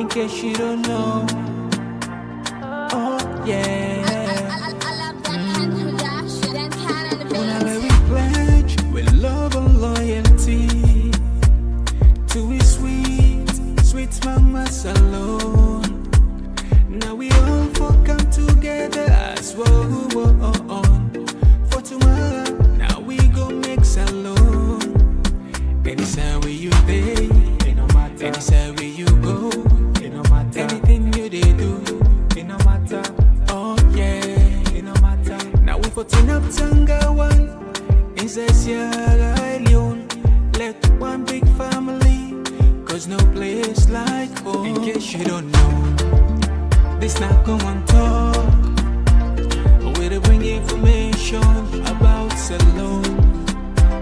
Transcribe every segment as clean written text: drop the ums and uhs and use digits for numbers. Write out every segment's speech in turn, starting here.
in case you don't know. Oh yeah. Whenever we pledge with love and loyalty to his sweet mamas alone. Now we all fuck come together as one. For tomorrow, now we go mix alone. Anytime where you day, it no matter. Anytime where you go, it no matter. Anything you they do, it no matter. Oh yeah, it no matter. Now we putting up Tanga one inside Sierra Leone. Let one big family, cause no place like home. In case you don't know, this not Komon-Tok. Where they bring information about Salone.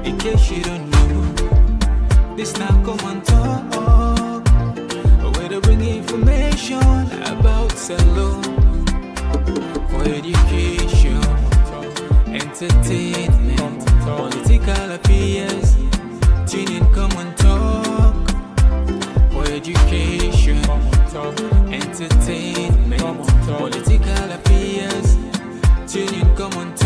In case you don't know, this not Komon-Tok. Where they bring information about Salone. For education, entertainment, political affairs. Tune in Komon-Tok. For education, entertainment, political affairs. Tune in Komon-Tok.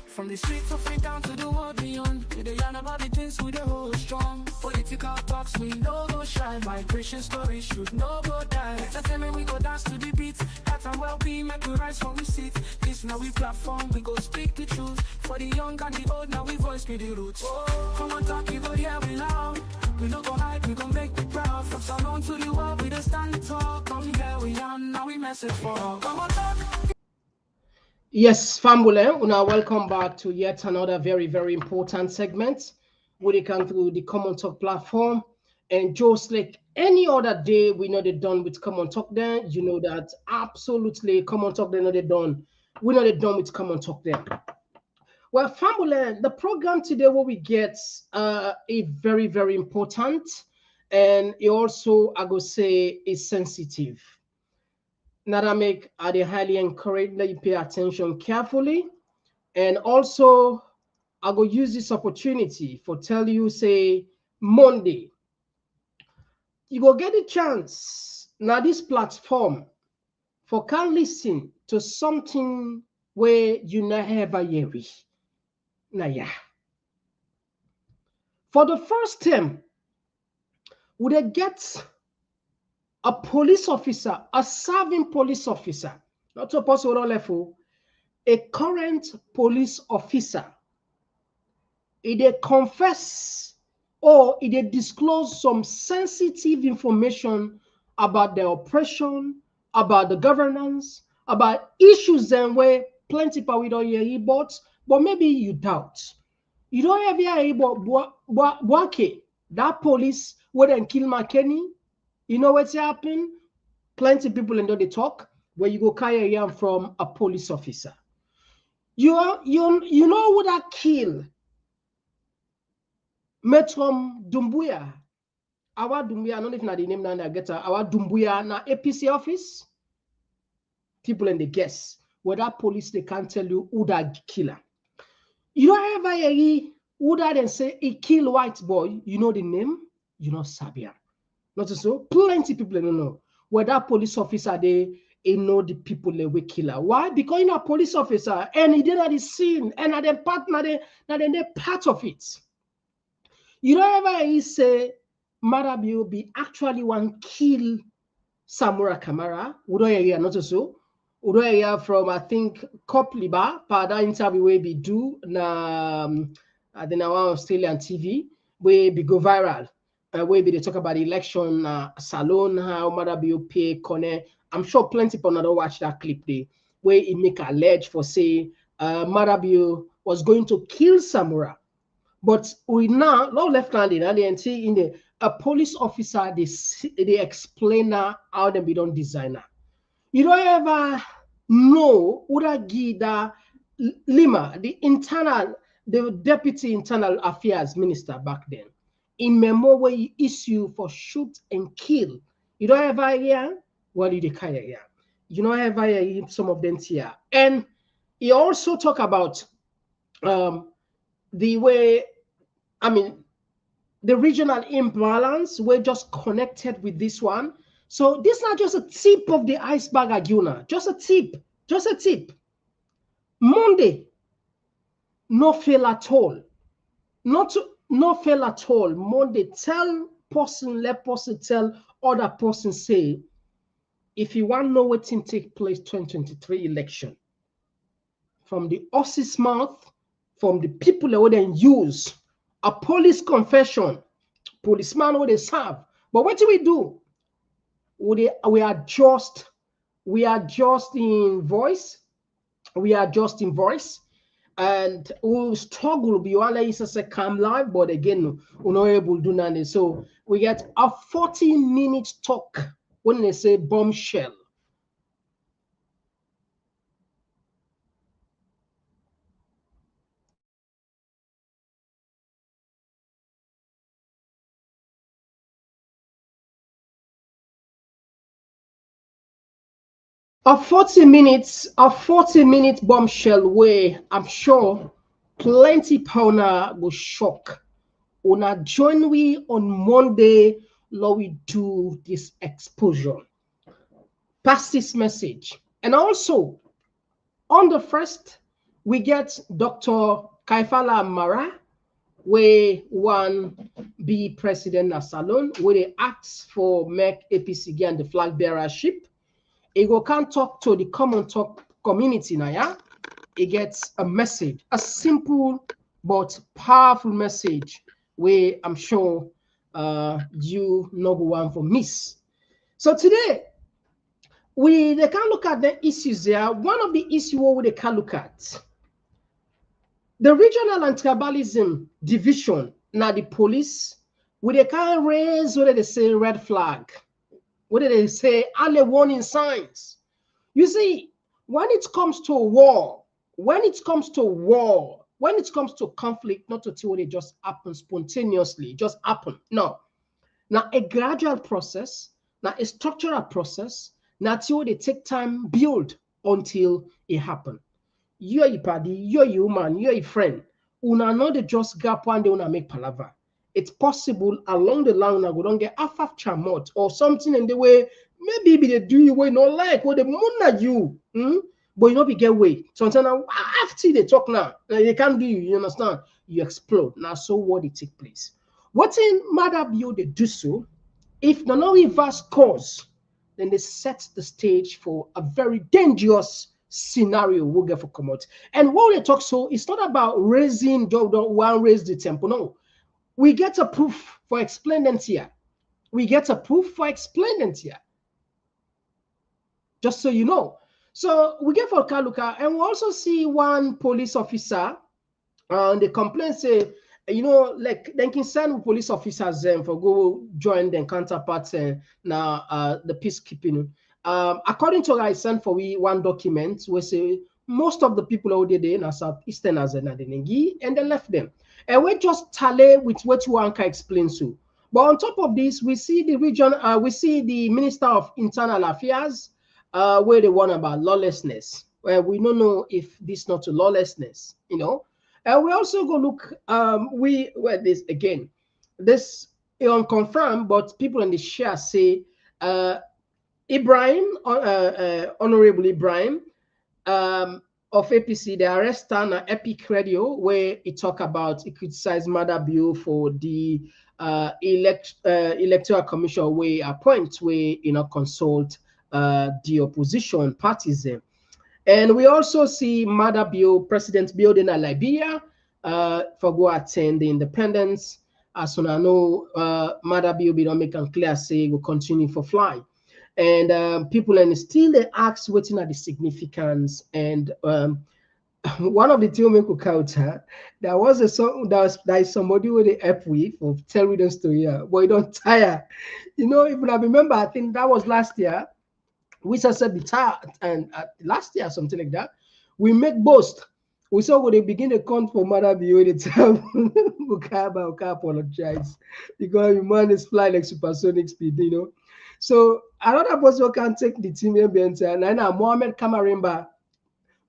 From the streets of Freetown to the world beyond, we dey yarn about the things we dey hold strong. Political talks we no go shine, migration stories should no go die. Entertainment we go dance to the beat, health and well-being make we rise from we seat. This now we platform, we go speak the truth. For the young and the old, now we voice be the roots. Komon-Tok, you go hear we loud. We no go hide, we go make we proud. From Salone to the world, we dey stand tall. Come here we are, now we message for all. Komon-Tok. Yes, family, una welcome back to yet another very, very important segment. We come through the Komon-Tok platform. And just like any other day, we know they're done with Komon-Tok then. You know that absolutely Komon-Tok, they know they're done. We know they're done with Komon-Tok then. Well, family, the program today where we get a very, very important, and it also, I go say, is sensitive. Nadamik, I highly encourage that you pay attention carefully. And also, I go use this opportunity for tell you, say, Monday, you go get a chance now this platform for can listen to something where you never hear it. Now, yeah. For the first time, would they get a police officer, a serving police officer, not supposed to level, a current police officer, if they confess or if they disclose some sensitive information about the oppression, about the governance, about issues then where plenty people don't hear about, but maybe you doubt. You don't ever hear about that police where they kill McKinney. You know what's happened? Plenty of people in there they talk where you go carry a from a police officer. You know who that kill Metrom Dumbuya? Our Dumbuya, I don't know if not the name now I get our Dumbuya na APC office. People in the guess where that police they can't tell you who that killer. You don't ever hear who that and say he kill white boy. You know the name? You know Sabia. Not so plenty people don't know where that police officer they know the people they will killer. Why? Because you know a police officer and he did at the scene and at the partner they part of it. You don't ever say Maada Bio be actually one kill Samura Kamara. We don't hear not so. We don't hear from I think Kopliba for that interview we be do na the now Australian TV we be go viral. Where they talk about the election, Salone, how Maada Bio pay Kone. I'm sure plenty people not watch that clip there, where he make a allege for say Maada Bio was going to kill Samura. But we now, no left-handed, and they see in the a police officer, they explain how they be done designer. You don't ever know what give the Lima, the internal the Deputy Internal Affairs Minister back then, in memo where he issue for shoot and kill. You don't ever hear? Well, you can't hear. You don't ever hear some of them here. And he also talk about the way, I mean, the regional imbalance, we're just connected with this one. So this is not just a tip of the iceberg, Aguna. Just a tip. Just a tip. Monday, no fail at all. No fail at all. Monday, let person tell other person say, if you want to know what thing take place 2023 election, from the horse's mouth, from the people that would then use a police confession, policeman would they serve. But what do we do? We are just in voice. We are just in voice. And we'll struggle beyond a calm live, but again, we're not able to do nothing. So we get a 40-minute talk when they say bombshell. A 40-minute bombshell where I'm sure plenty powder will shock. Una join we on Monday, Lord, we do this exposure. Pass this message. And also, on the first, we get Dr. Kaifala Mara, where one be president of Salon, where they ask for make APC and the flag bearership. He go can talk to the Komon-Tok community now, yeah? He gets a message, a simple but powerful message where I'm sure you know one for miss. So today, they can look at the issues there. One of the issues where they can look at, the regional and tribalism division, now the police, where they can raise what they say red flag. What do they say? Early warning signs. You see, when it comes to war, when it comes to conflict, not to tell it just happen spontaneously, just happen. No. Now a gradual process, now a structural process, now till they take time build until it happen. You're a party, you're a human, you're a friend. Una know they just gap one day una make palaver. It's possible along the line I go don't get half chamot or something in the way maybe they do you way not like what the moon at you, but you know be get way. Sometimes after they talk now, they can't do you understand? You explode. Now so what it take place. What in Maada Bio they do so, if the no reverse cause, then they set the stage for a very dangerous scenario we'll get for come out. And what they talk so, it's not about raising one raise the tempo. No. We get a proof for explainant here. We get a proof for explainant here. Just so you know. So we get for Kaluka, and we also see one police officer. The complaint say, you know, like they can send police officers for go join their counterparts now the peacekeeping. According to I sent for we one document, we say most of the people out there in Southeasterners and they left them. And we just tally with what Wanka explains to. But on top of this, we see the region, we see the Minister of Internal Affairs, where they want about lawlessness. Where we don't know if this not a lawlessness, you know. And we also go look, this again, this is unconfirmed, but people in the share say Ibrahim, Honorable Ibrahim, of APC, they arrest on Epic Radio, where he talk about, he criticized Maada Bio for the electoral commission where appoint, where consult the opposition parties. And we also see Maada Bio, President building a Liberian for go attend the independence. As soon as I know, Maada Bio be don't make it clear, say will continue for fly. And people and still they ask what's not the significance. And one of the things we could there was a song that is somebody with the app with of telling the story, but you don't tire. You know, if I remember, I think that was last year, which I said the and last year something like that. We make boast We saw when they begin to count for Maada Bio the time. Okay, apologize because your man is flying like supersonic speed, you know. So another person can take the team and now Mohammed Kamarimba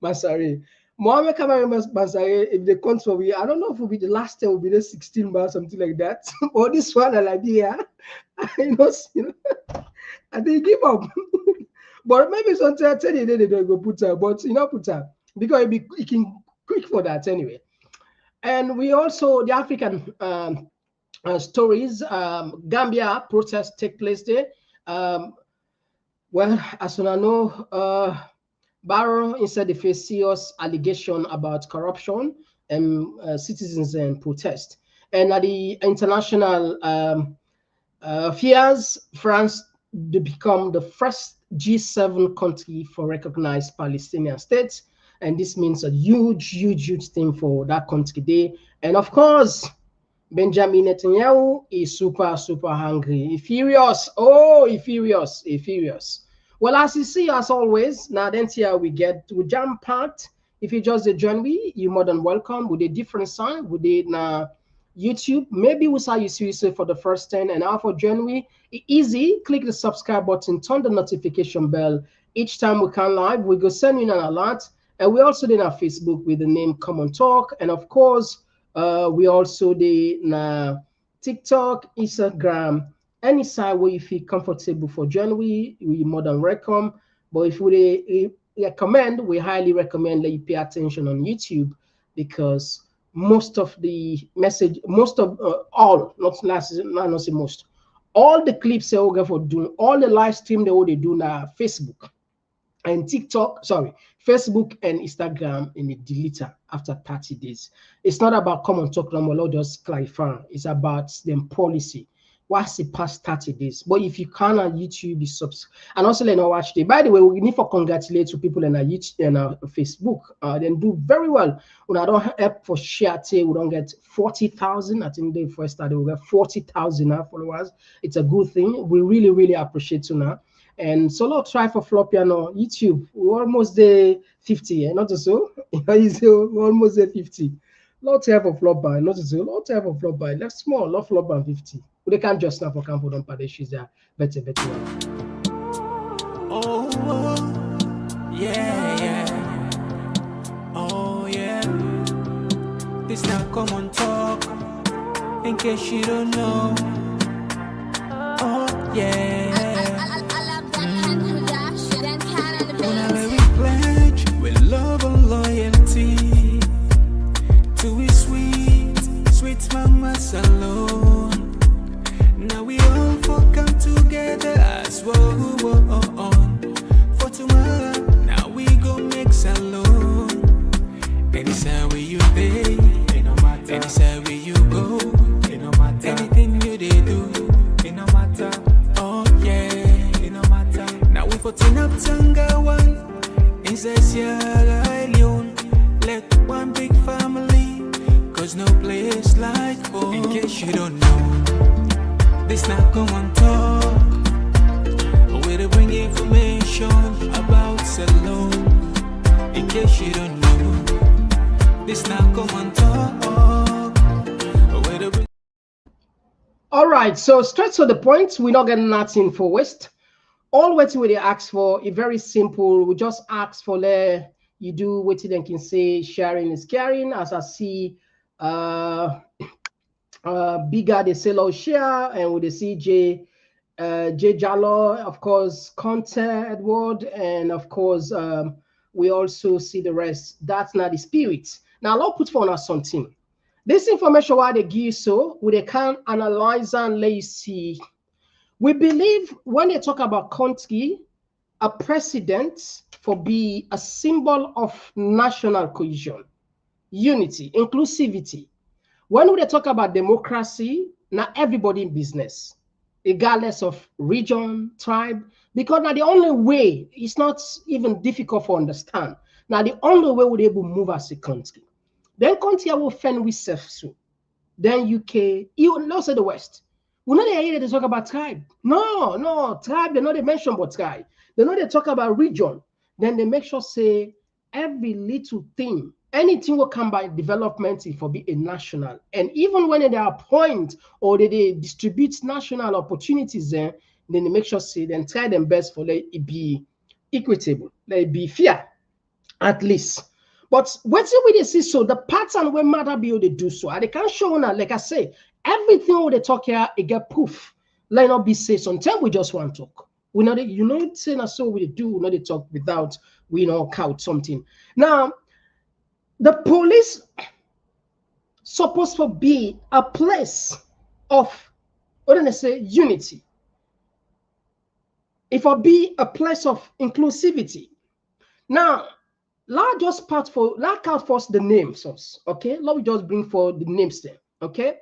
Masare. Mohammed Kamarimba Masare, if they count for me, I don't know if it will be the last time will be the 16 bar, something like that. Or this one, like yeah, you know, I think give up. But maybe sometimes I tell you they don't go put her, but you know put her because it can quick for that anyway. And we also the African stories. Gambia protests take place there. Well, as you know, Barrow instead they face serious allegation about corruption and citizens and protest. And at the international affairs, France they become the first G7 country for recognized Palestinian states. And this means a huge thing for that country there. And of course, Benjamin Netanyahu is super hungry. He furious. Oh, he furious. Well, as you see, as always, now then here we get to jam packed. If you just join me, you're more than welcome with a different sign. We did now YouTube. Maybe we saw you seriously for the first 10 and now for January. Easy, click the subscribe button, turn the notification bell. Each time we come live, we go send you an alert. And we also did our Facebook with the name Komon-Tok. And of course, we also did TikTok, Instagram, any side where you feel comfortable for January, we more than welcome. But if we recommend, we highly recommend that you pay attention on YouTube because most of the message, most of all, not say most, all the clips they will go for doing, all the live stream they do now Facebook and TikTok, Facebook and Instagram in the deleter after 30 days. It's not about Komon-Tok no more, I'll just clarify. It's about them policy. What's the past 30 days? But if you can on YouTube, be subscribe. And also let us watch it. By the way, we need to congratulate to people in our YouTube and our Facebook. Then do very well. When I don't help for share, we don't get 40,000. I think they first started, we get 40,000 followers. It's a good thing. We really appreciate you now. And so let's try for floppy on YouTube. We're almost there 50, not so. We're almost there 50. Lot have a flop by, not so. Lot have a flop by. Left small, lot flop by 50. They can't just snap for camp on Padesh. There better. Oh, yeah. Oh, yeah. This now Komon-Tok. In case you don't know. Oh, yeah. We pledge with love and loyalty to his sweet mamas alone. Now we all come together as one for tomorrow. Now we go make salon. Anytime where you pay, anytime where you go, anything you they do, it no matter. Oh yeah, it no matter. Now we putting up Tanga one inside Sierra Leone. Let one big family, cause no place like home. In case you don't know, this not Komon-Tok. Where to bring information about Salon. In case you don't know, this not Komon-Tok. Where to bring. All right, so straight to the point. We're not getting nothing for waste. All what we ask for is very simple. We just ask for you do what they can say. Sharing is caring. As I see, Biya they say share, and with the CJ Jallo, of course, Conte Edward, and of course we also see the rest. That's not the spirit. Now I'll put for us something. This information why they give so we can analyze and let you see. We believe when they talk about country, a precedent for be a symbol of national cohesion, unity, inclusivity. When we talk about democracy, not everybody in business, regardless of region, tribe, because now the only way, it's not even difficult to understand. Now the only way we're able to move as a country. Then country will fend with self so. Then UK, you also the West. We're not here to talk about tribe. No, tribe, they're not they mention about tribe. They know they talk about region. Then they make sure say every little thing anything will come by development if be a national. And even when they appoint or they distribute national opportunities then they make sure say then try them best for let it be equitable, let it be fair at least. But what's it we see so the pattern where Maada Bio they do so, and they can show now, like I say, everything what they talk here, it get poof. Let not be say sometimes we just want to talk. We know that you know saying so we do, we know they talk without we know count something. Now the police supposed to be a place of what do they say unity. If I be a place of inclusivity. Now let's just part for let's count first the names, okay? Let me just bring for the names there, okay?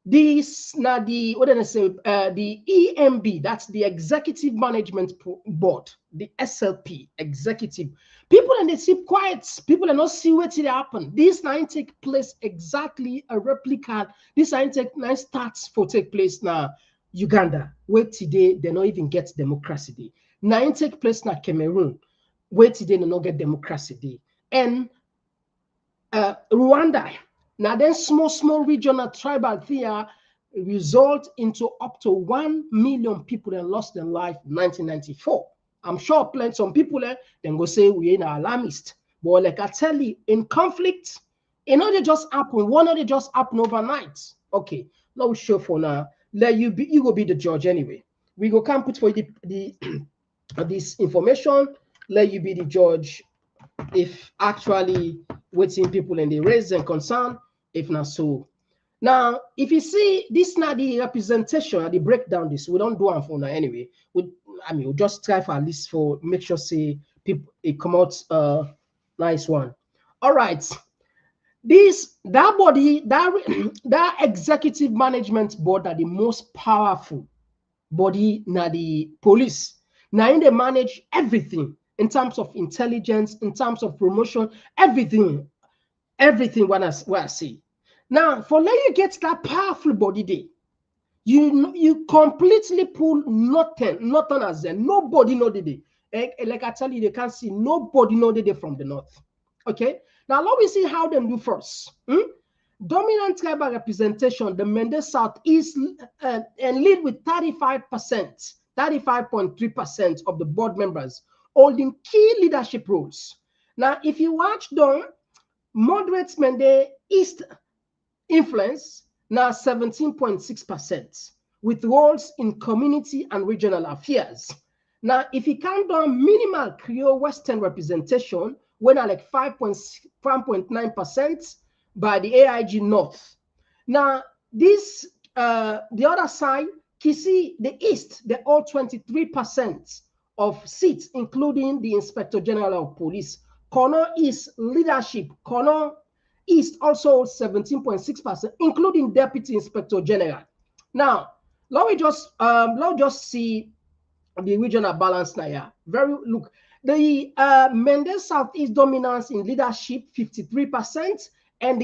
This now the what did I say? The EMB, that's the Executive Management Board, the SLP executive. People and they sit quiet. People are not see what it happen. This nine take place exactly a replica. This nine starts for take place now Uganda, where today they not even get democracy. Nine take place now Cameroon, where today they not get democracy. And Rwanda. Now then small regional tribal fear result into up to 1 million people that lost their life in 1994. I'm sure plenty some people then go say we ain't alarmist. But like I tell you, in conflict, it not just happen, one of they just happen overnight. Okay, let me show for now. Let you be you go be the judge anyway. We go come put for the this information, let you be the judge if actually waiting people and they raise their concern, if not so. Now, if you see this not the representation, the breakdown this, we don't do it for now anyway. We'll just try for at least for make sure say people it come out nice one. All right. That body, that executive management board are the most powerful body now the police. Now they manage everything in terms of intelligence, in terms of promotion, everything what I see. Now, for let you get that powerful body day, you completely pull nothing as them. Nobody know the day. Like I tell you, they can't see nobody know the day from the north. Okay. Now let me see how them do first. Dominant tribal representation, the Mende South is and lead with 35%, 35.3% of the board members holding key leadership roles. Now, if you watch them, moderate Mende East influence now 17.6% with roles in community and regional affairs. Now, if you count down minimal Creole Western representation, when are like 5.9% by the AIG North. Now, this the other side, Kisi, the East, they all 23% of seats, including the Inspector General of Police. Kono East leadership, Kono East also 17.6%, including Deputy Inspector General. Now, let me just see the regional balance now. Yeah. Look, the Mende Southeast dominance in leadership 53%, and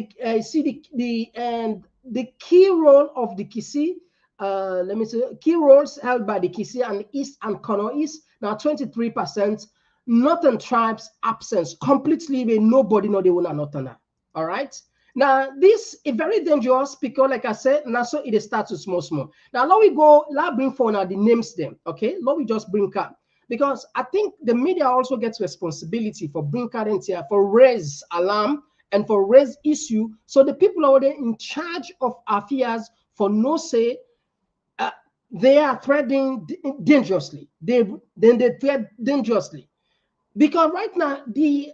the key role of the Kisi, let me say key roles held by the Kisi and East and Kono East now 23%. Northern tribes absence completely. Nobody know they will not Northern. All right. Now this is very dangerous because, like I said, now so it starts with small. Now let we go. Let's bring for now the names them. Okay. Let me just bring up because I think the media also gets responsibility for bring current here for raise alarm and for raise issue. So the people are in charge of affairs for no say. They are threatening dangerously. They threat dangerously. Because right now, the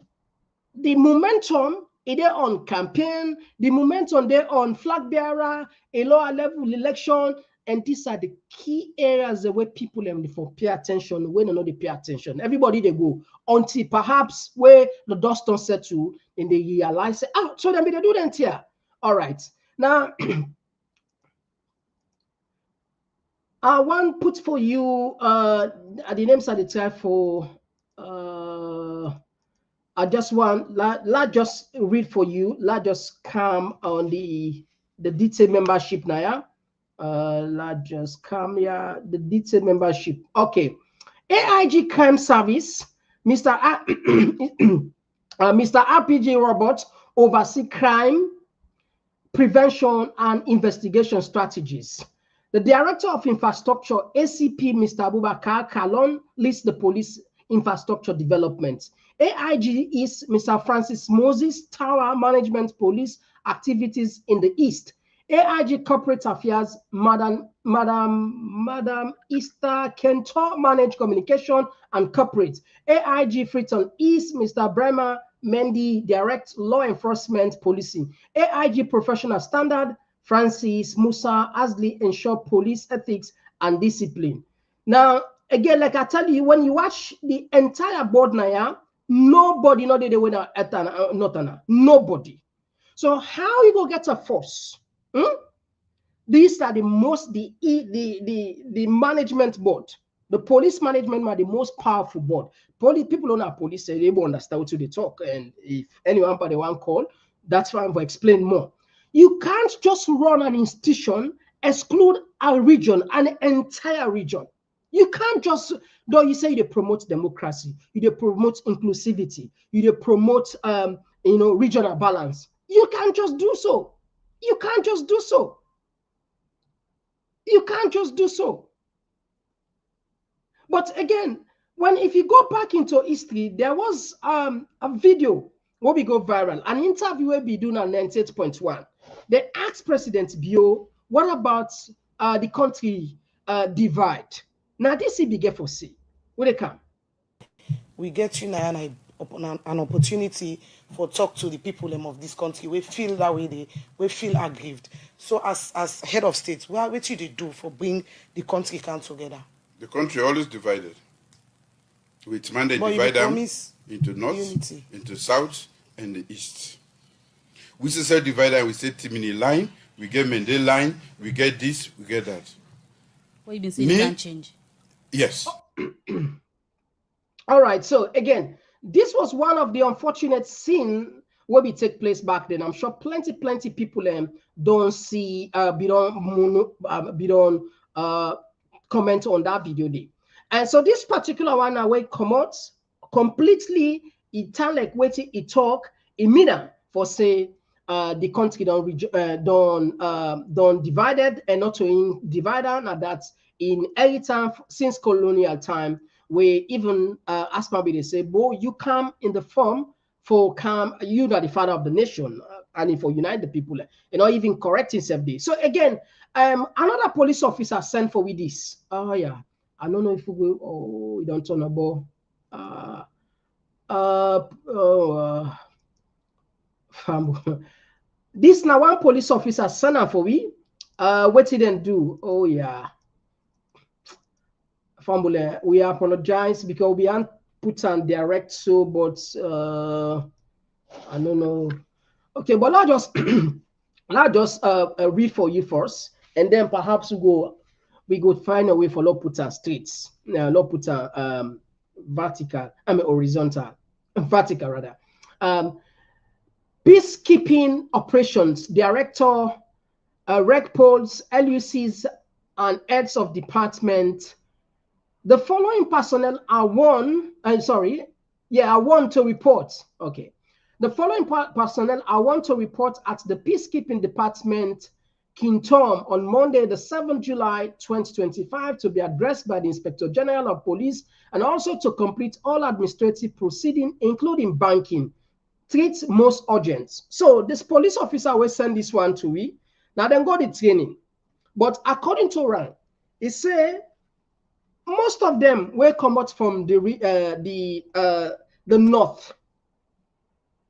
momentum is there on campaign, the momentum there on flag bearer, a lower level election, and these are the key areas where people for pay attention, when they know they pay attention. Everybody they go until perhaps where the dust don't settle and they realize, so then they do that here. All right. Now, I want put for you the names of the type for I just want let just read for you. Let just come on the detailed membership now. Let just come here the detailed membership. Okay, AIG Crime Service, Mr. Mr. RPG Robert oversee crime prevention and investigation strategies. The Director of Infrastructure, ACP, Mr. Abubakar Kalon, leads the police infrastructure development. AIG is Mr. Francis Moses, Tower Management Police activities in the East. AIG Corporate Affairs, Madam Easter Kentor, manage communication and corporate. AIG Freetown East, Mr. Bremer Mendy, direct law enforcement policing. AIG Professional Standard, Francis Musa Asley, ensure police ethics and discipline. Now, again, like I tell you, when you watch the entire board now, nobody know the way not nobody. So how you go get a force? These are the most the management board. The police management are the most powerful board. People on our police say they won't understand what they talk. And if anyone but the one call, that's why I'm going to explain more. You can't just run an institution, exclude a region, an entire region. You can't just, though you say you promote democracy, you promote inclusivity, you promote regional balance. You can't just do so. You can't just do so. You can't just do so. But again, if you go back into history, there was a video where we go viral, an interview where we do on 98.1. They asked President Bio, what about the country divide? Now this is big for see. Where they come? We get you now an opportunity for talk to the people of this country. We feel that way, we feel aggrieved. So as head of state, what did you do for bring the country together? The country always divided. With mandate divide them into north, unity, into south, and the east. We say divide and we say Timini line, we get Mende line, we get this, we get that. What you been saying you can't change? Yes. All right, so again, this was one of the unfortunate scenes where we take place back then. I'm sure plenty people don't see, comment on that video day. And so this particular one away come out completely italic waiting it talk immediate for say the country don't divided and not to in divider. Now that's in any time since colonial time where even as maybe they say, boy, you come in the form for come you are the father of the nation and for unite the people, even correct himself there. So again, another police officer sent for with this. Oh yeah, I don't know if we will. Oh, we don't turn about. This now one police officer sent for we. What he didn't do? Oh yeah. We apologize because we aren't put on direct so, but I don't know. Okay, but I'll just read for you first, and then perhaps we go find a way for law put on streets. Law put on horizontal, vertical rather. Peacekeeping operations director, rec pols, LUCs, and heads of department. The following personnel are warned to report. Okay. The following personnel are warned to report at the Peacekeeping Department, Kintom, on Monday, the 7th July 2025, to be addressed by the Inspector General of Police and also to complete all administrative proceedings, including banking. Treat most urgent. So this police officer will send this one to me. Now then go the training. But according to Rang, he say most of them will come out from the north.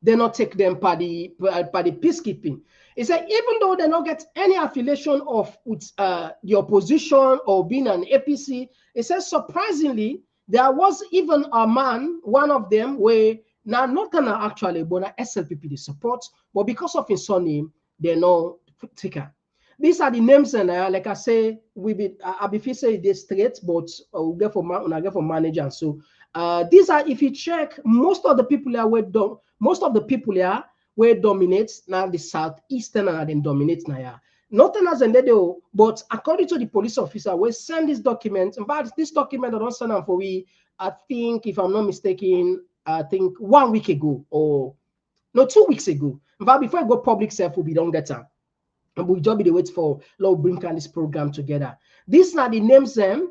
They not take them by the peacekeeping. He said even though they not get any affiliation with the opposition or being an APC, he says surprisingly there was even a man, one of them, where now not gonna actually but SLPP the support, but because of his surname, they're no taker. These are the names, and like I say, I'll be say this straight, but we'll get for manager. So these are, if you check, most of the people here where dominates now the southeastern and then dominate now. Nothing as a but according to the police officer, we send this document. In fact, this document I don't send them for we. I think, if I'm not mistaken, I think 1 week ago, or no, 2 weeks ago. But before I go public self will be done that time. And we'll just be the wait for Lord bring this program together. These are the names where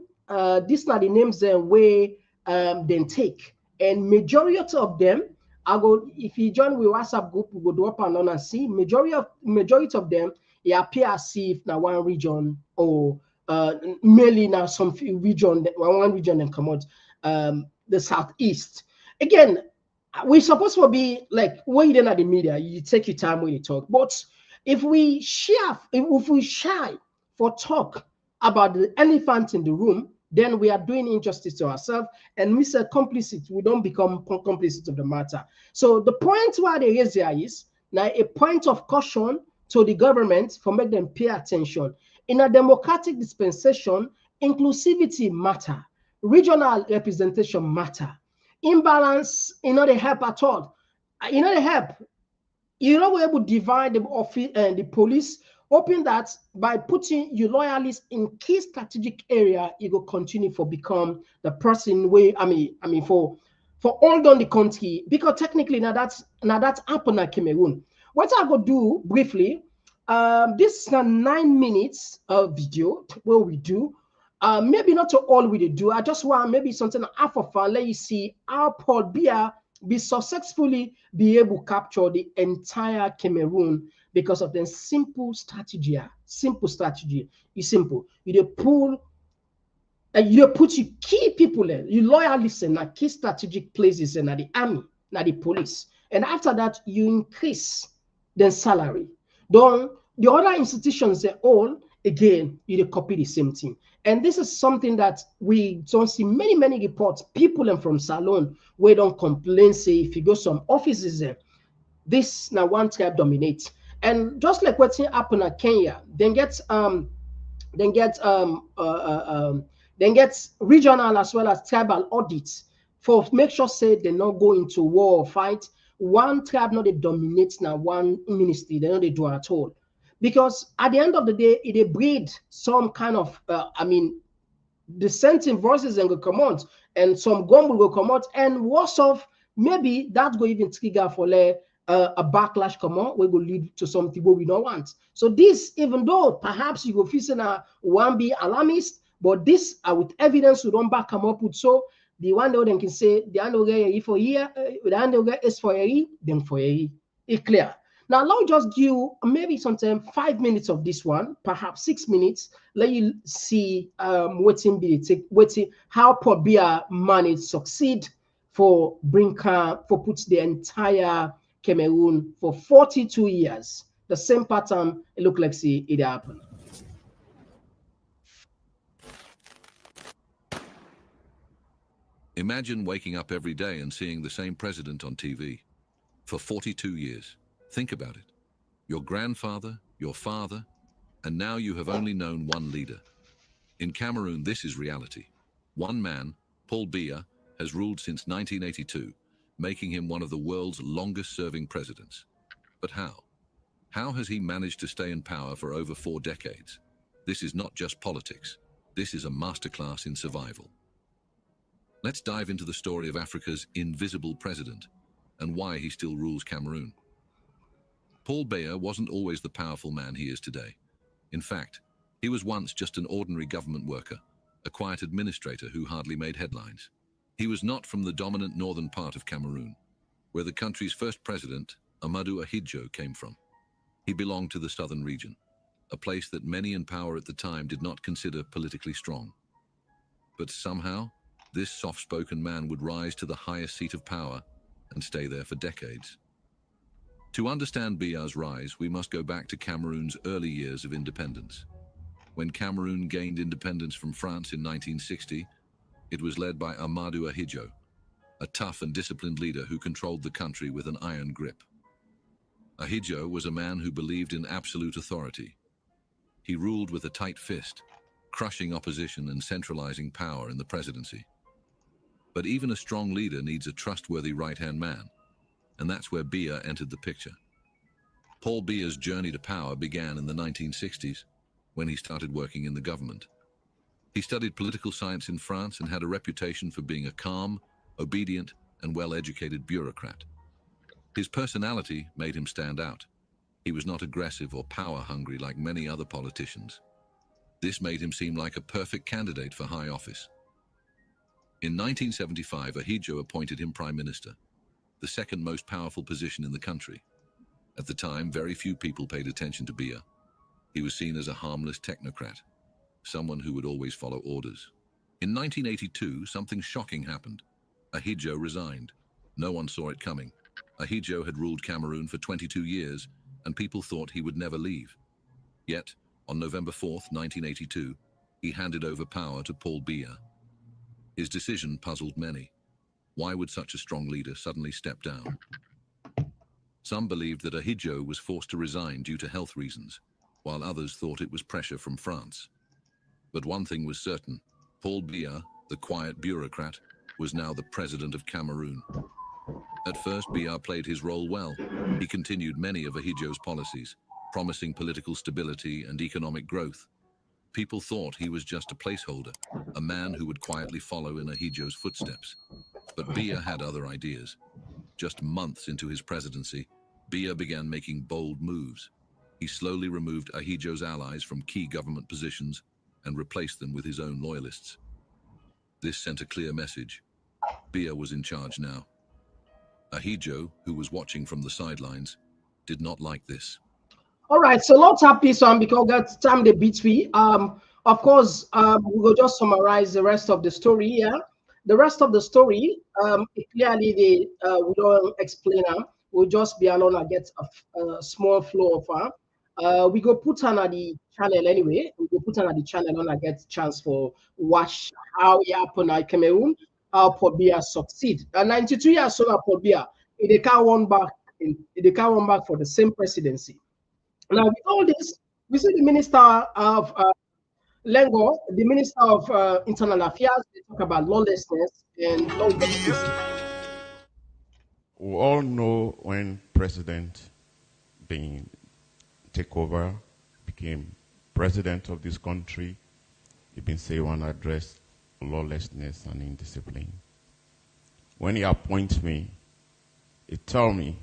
then take. And majority of them, I go if you join with WhatsApp group, we go do up and down and see majority of them, they appear as if now one region or mainly now some region, one region and come out the southeast. Again, we're supposed to be like when you're at the media, you take your time when you talk. But if we shy for talk about the elephant in the room, then we are doing injustice to ourselves, and we say complicit. We don't become complicit of the matter. So the point why they raise there is now a point of caution to the government for make them pay attention. In a democratic dispensation, inclusivity matter, regional representation matter. Imbalance, they help at all. They help. We're able to divide the office and the police, hoping that by putting your loyalists in key strategic area, you will continue for become the person where for all on the country, because technically now that's happened at Cameroon. What I go do briefly, this is a 9 minutes video where we do. Maybe not to all we do. I just want maybe something half of fun. Let you see how Paul Biya be successfully be able to capture the entire Cameroon because of the simple strategy. Simple strategy. It's simple. You pull, you put your key people in, you loyalists in key strategic places in the army, the police, and after that you increase the salary. Then the other institutions they all again you copy the same thing. And this is something that we don't see many reports. People and from Salon, we don't complain, say if you go some offices there, this now one tribe dominates. And just like what's happened in Kenya, then gets regional as well as tribal audits for make sure say they not go into war or fight. One tribe not they dominate now one ministry, they don't they do at all. Because at the end of the day, it breed some kind of, dissenting voices and go come out, and some gun will go come out, and worse off, maybe that go even trigger for a backlash come out, we go lead to something we don't want. So this, even though perhaps you go facing one be alarmist, but this with evidence we don't back come up with. So the one that they can say the hand for year, the hand is for a then for a it's clear. Now, I'll just give you maybe sometime 5 minutes of this one, perhaps 6 minutes. Let you see how Paul Biya managed succeed for puts the entire Cameroon for 42 years. The same pattern it look like see it happen. Imagine waking up every day and seeing the same president on TV for 42 years. Think about it. Your grandfather, your father, and now you have only known one leader. In Cameroon, this is reality. One man, Paul Biya, has ruled since 1982, making him one of the world's longest-serving presidents. But how? How has he managed to stay in power for over 4 decades? This is not just politics. This is a masterclass in survival. Let's dive into the story of Africa's invisible president and why he still rules Cameroon. Paul Biya wasn't always the powerful man he is today. In fact, he was once just an ordinary government worker, a quiet administrator who hardly made headlines. He was not from the dominant northern part of Cameroon, where the country's first president, Amadou Ahidjo, came from. He belonged to the southern region, a place that many in power at the time did not consider politically strong. But somehow, this soft-spoken man would rise to the highest seat of power and stay there for decades. To understand Biya's rise, we must go back to Cameroon's early years of independence. When Cameroon gained independence from France in 1960, it was led by Amadou Ahidjo, a tough and disciplined leader who controlled the country with an iron grip. Ahidjo was a man who believed in absolute authority. He ruled with a tight fist, crushing opposition and centralizing power in the presidency. But even a strong leader needs a trustworthy right-hand man, and that's where Biya entered the picture. Paul Biya's journey to power began in the 1960s, when he started working in the government. He studied political science in France and had a reputation for being a calm, obedient, and well-educated bureaucrat. His personality made him stand out. He was not aggressive or power-hungry like many other politicians. This made him seem like a perfect candidate for high office. In 1975, Ahidjo appointed him prime minister, the second most powerful position in the country. At the time, very few people paid attention to Biya. He was seen as a harmless technocrat, someone who would always follow orders. In 1982, something shocking happened. Ahidjo resigned. No one saw it coming. Ahidjo had ruled Cameroon for 22 years, and people thought he would never leave. Yet, on November 4th, 1982, he handed over power to Paul Biya. His decision puzzled many. Why would such a strong leader suddenly step down? Some believed that Ahidjo was forced to resign due to health reasons, while others thought it was pressure from France. But one thing was certain: Paul Biya, the quiet bureaucrat, was now the president of Cameroon. At first, Biya played his role well. He continued many of Ahidjo's policies, promising political stability and economic growth. People thought he was just a placeholder, a man who would quietly follow in Ahidjo's footsteps. But Biya had other ideas. Just months into his presidency, Biya began making bold moves. He slowly removed Ahidjo's allies from key government positions and replaced them with his own loyalists. This sent a clear message. Biya was in charge now. Ahidjo, who was watching from the sidelines, did not like this. All right, so let's have this one because that's time the beats we. Of course, we will just summarize the rest of the story here. The rest of the story, clearly we don't explain them. We'll just be alone and get a small flow of her. We go put on at the channel anyway. We go put on at the channel and I get chance for watch how it happened at Cameroon, how Paul Biya succeed. 92 years old Paul Biya, they can't run back for the same presidency. Now, with all this, we see the Minister of Lengo, the Minister of Internal Affairs, they talk about lawlessness and lawlessness. We all know when President being take over, became president of this country, he been saying he want to address lawlessness and indiscipline. When he appoints me, he tell me,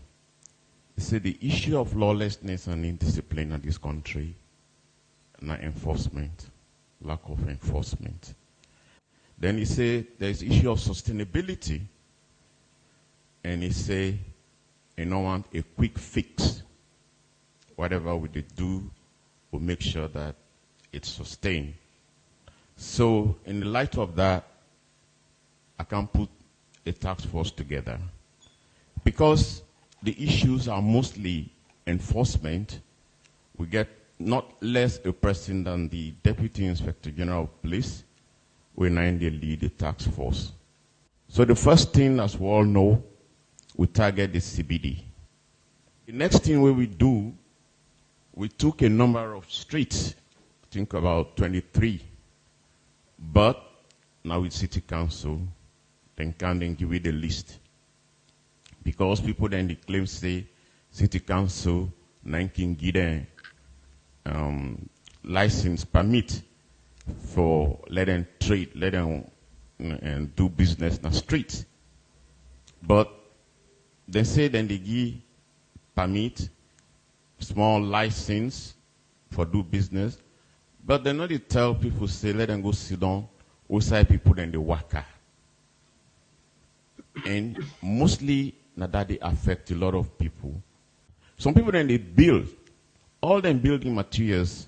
he said the issue of lawlessness and indiscipline in this country, not enforcement, lack of enforcement. Then he said there's issue of sustainability, and he say, you don't want a quick fix. Whatever we do, we'll make sure that it's sustained. So in the light of that, I can put a task force together. Because the issues are mostly enforcement, we get not less a person than the Deputy Inspector General of Police, when they lead the task force. So the first thing, as we all know, we target the CBD. The next thing we do, we took a number of streets, I think about 23, but now with City Council, then can then give you the list. Because people then they claim say City Council, 19 give them license permit for let them trade, let them and do business in the street. But they say then they give permit, small license for do business, but they know they tell people say let them go sit down outside people then they work. And mostly now that they affect a lot of people. Some people then they build all them building materials,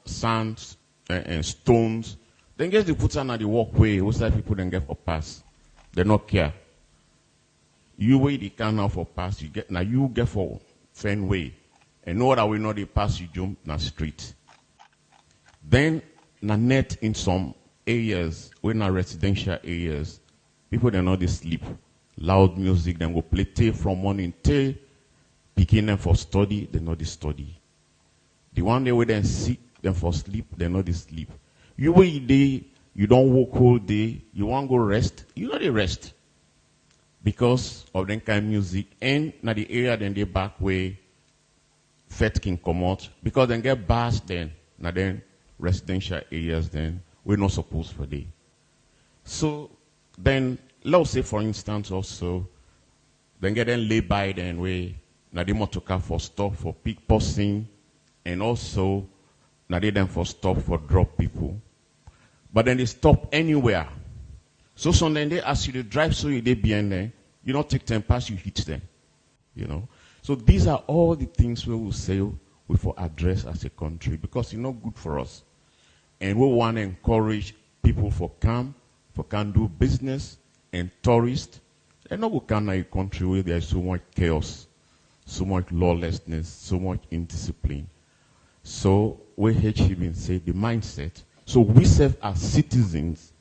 sands and stones. Then get they put on the walkway outside people then get for pass. They not care. You wait the can now for pass, you get now you get for Fenway. And no other way not they pass you jump na street. Then na net in some areas, when na residential areas, people they not they sleep. Loud music, then go play tape from morning till picking them for study, they not they study. The one day where they sick, them for sleep, they not they sleep. You wait day, you don't work all day, you want go rest, you know they rest. Because of them kind of music, and now the area then they back way fet can come out, because then get bars then, now then residential areas then, we're not supposed for day. So then let's say, for instance, also, then get them lay by then way, now they motorcar for stop for pick person, and also, now they then for stop for drop people. But then they stop anywhere. So then they ask you to drive so you they behind there, you don't take them past, you hit them. You know. So these are all the things we will say we for address as a country because it's not good for us. And we want to encourage people for can do business and tourists. And not we can in a country where there is so much chaos, so much lawlessness, so much indiscipline. So we even say the mindset. So we serve as citizens,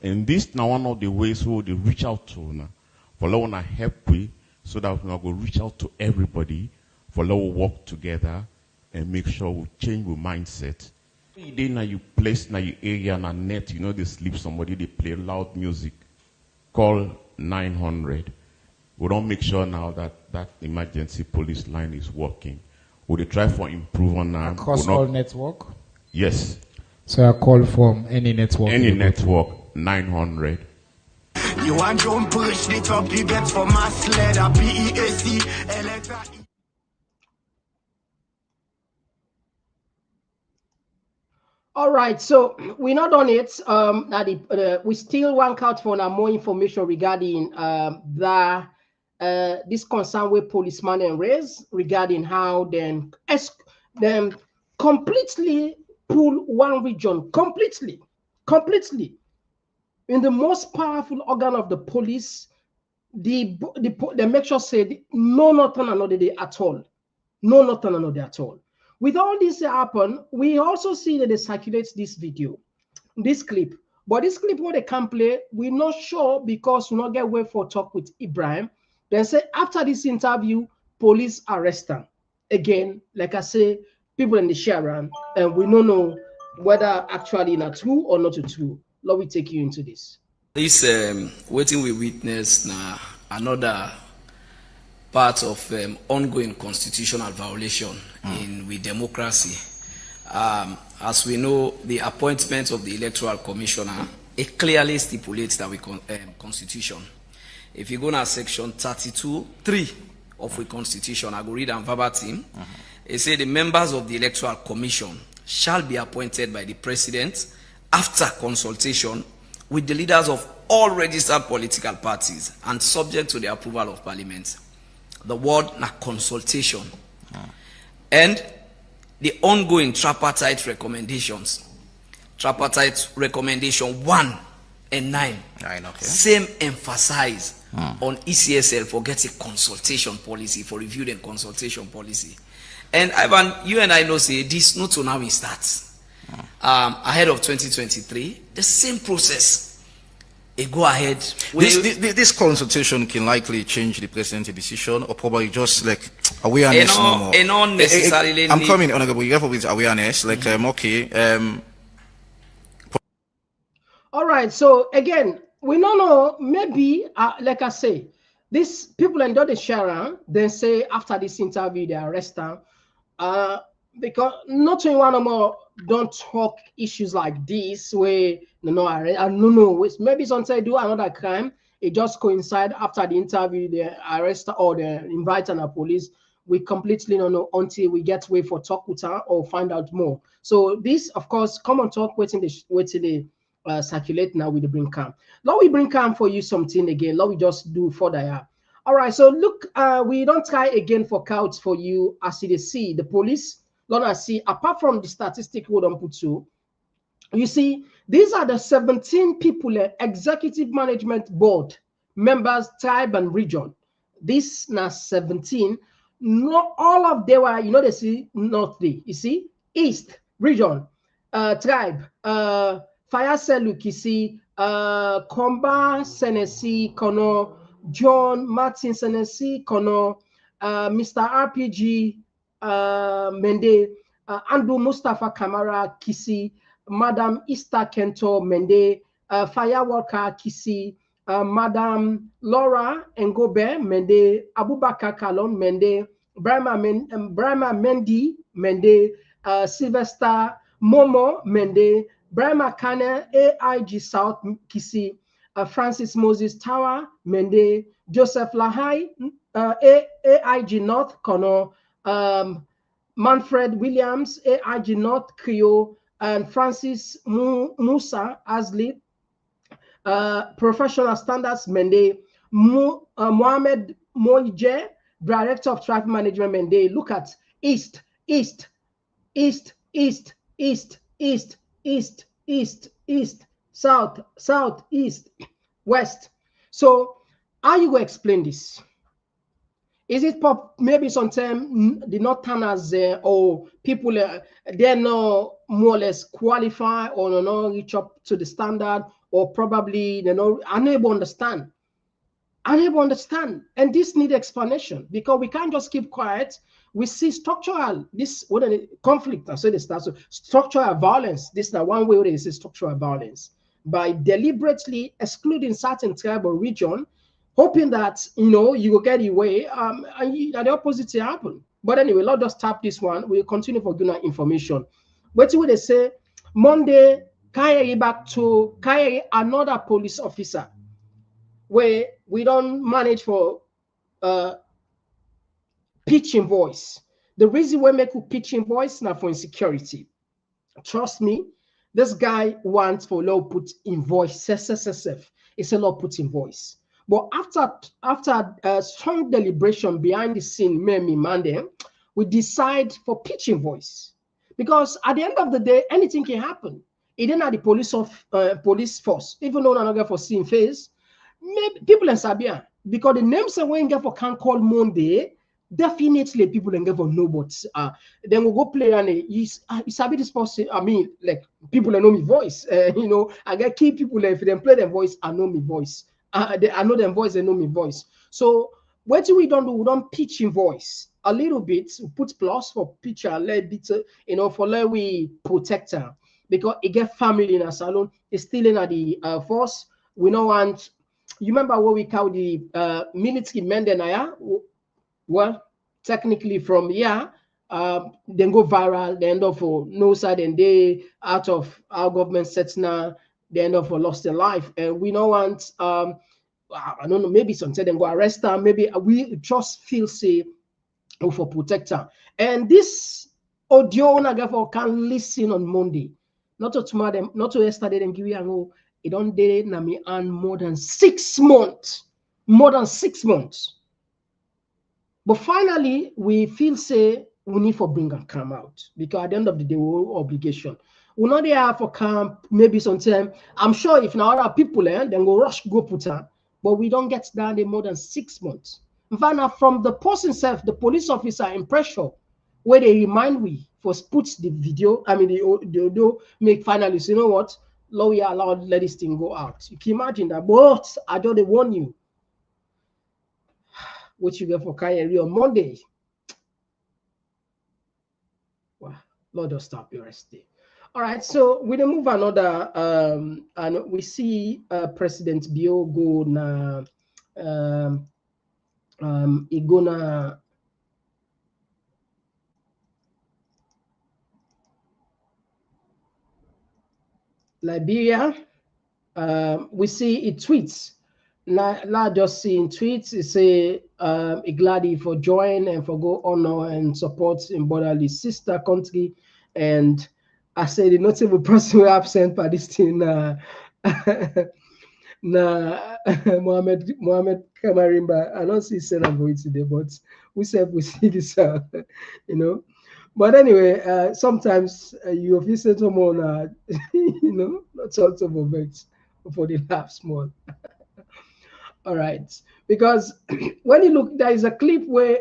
and this now one of the ways we will reach out to now for want to help we so that we will reach out to everybody for we'll work together and make sure we change the mindset. Then now you place now your area na net, you know they sleep somebody, they play loud music. Call 900. We don't make sure now that that emergency police line is working. We try for improvement now. Across all network? Yes. So I call from any network? Any network, 900. You want to push the top, you get for mass leather, PEAC, Electra. All right, so we're not on it. We still want out for now more information regarding this concern with policemen and raise regarding how them completely pull one region completely in the most powerful organ of the police. The make sure say no nothing another day at all, no nothing another at all. With all this happen, we also see that they circulate this video, this clip. But this clip what they can play, we're not sure because we not get way for talk with Ibrahim. Then say after this interview, police arrest them. Again, like I say, people in the Sierra, and we don't know whether actually not true or not true. Let me take you into this. This waiting we witness now another part of ongoing constitutional violation with democracy. As we know, the appointment of the electoral commissioner, it clearly stipulates that we constitution. If you go now section 32(3) of the constitution, I go read and verbatim. It says the members of the electoral commission shall be appointed by the president after consultation with the leaders of all registered political parties and subject to the approval of parliament. The word na consultation. And the ongoing tripartite recommendations. Tripartite recommendation 1 and 9. Okay. Same emphasize on ECSL for getting consultation policy, for review and consultation policy. And Ivan, you and I know say this not to now it starts. Ahead of 2023, the same process. Go ahead. This consultation can likely change the president's decision, or probably just like awareness. Not necessarily. I'm coming, honorable. You have with awareness, like okay. All right. So again, we don't know. Maybe, like I say, these people in the Sharon, they say after this interview they arrest them, because not one more don't talk issues like this where. No. Maybe sometimes do another crime. It just coincide after the interview, the arrest or the invite and the police. We completely don't know until we get way for talk with her or find out more. So this, of course, Komon-Tok waiting the circulate now with the bring cam. Now we bring cam for you something again. Now we just do further. Yeah. All right. So look, we don't try again for counts for you as you see the police. Let us see apart from the statistic we don't put to. You see, these are the 17 people, executive management board members, tribe and region. This now 17. Not all of them were, you know, they see North Day. You see, East region, tribe, Fire Seluk, you see, Komba Senesi, Kono, John Martin Senesi, Kono, Mr. RPG, Mende, Andrew Mustafa Kamara, Kisi, Madam Ista Kento Mende, Fireworker Kisi, Madam Laura Ngobe Mende, Abubakar Kalon Mende, Brahma Mendi Mende, Sylvester Momo Mende, Brahma Kane AIG South Kisi, Francis Moses Tower, Mende, Joseph Lahai, AIG North, Kono, Manfred Williams, AIG North, Krio, and Francis Musa Asli, Professional Standards, Mende, Mohamed Moije, Director of Traffic Management, Mende. Look at East, East, East, East, East, East, East, East, East, South, South, East, West. So how you go explain this? Is it maybe sometimes the Northerners or people they're not more or less qualify or not reach up to the standard, or probably unable to understand? Unable to understand, and this need explanation, because we can't just keep quiet. We see structural conflict. I say this, so structural violence. This is the one way they say structural violence, by deliberately excluding certain tribe or region, hoping that you will get away, and the opposite will happen. But anyway, let's just tap this one. We'll continue for good information. What would they say? Monday, carry back to carry another police officer, where we don't manage for pitching voice. The reason we make a pitching voice now for insecurity. Trust me, this guy wants for law put in voice. It's a law put in voice. But after strong deliberation behind the scene, Monday, we decide for pitching voice, because at the end of the day, anything can happen. It didn't have the police force, even though I'm not for seeing face. Maybe people in Sabia, because the names are when get for can't call Monday, definitely people in get for no, but then we'll go play and you sabi this person. I mean, like people that know me voice, I get key people if they play their voice, I know me voice. I know their voice, they know me voice. So what we don't do, we don't pitch in voice a little bit, we put plus for picture a little bit, for let we protect her, because it get family in a salon, it's still in at the force. We don't want. You remember what we call the military men then well, technically from then go viral, they end up for no side, and they out of our government sets now, they end up for lost their life. And we don't want I don't know, maybe sometimes they go arrest her, maybe we just feel safe for protect her. And this audio can listen on Monday, not to tomorrow, not to yesterday, then give you it don't date Nami and more than 6 months. More than 6 months. But finally, we feel say we need for bring and come out, because at the end of the day, we're obligation. We're not there for camp, maybe sometime. I'm sure if now other people then go rush go put her, but we don't get down there more than 6 months. In fact, now from the person self, the police officer in pressure, where they remind we for put the video, I mean the audio make finally, so you know what? Law we are allowed to let this thing go out. You can imagine that, but I don't warn you. What you get for Kyrie on Monday? Well, Lord, just stop your rest day. All right, so we move another, and we see President Bio go na, he gonna Liberia. We see it tweets. Not just seeing tweets, it say glad for join and for go honor and support in borderly sister country. And I say the notable person who absent by this thing Mohammed Kamarimba. I don't see Sarah going today, but we said we see this But anyway, sometimes you visit someone not sort of effects for the laugh small. All right, because when you look, there is a clip where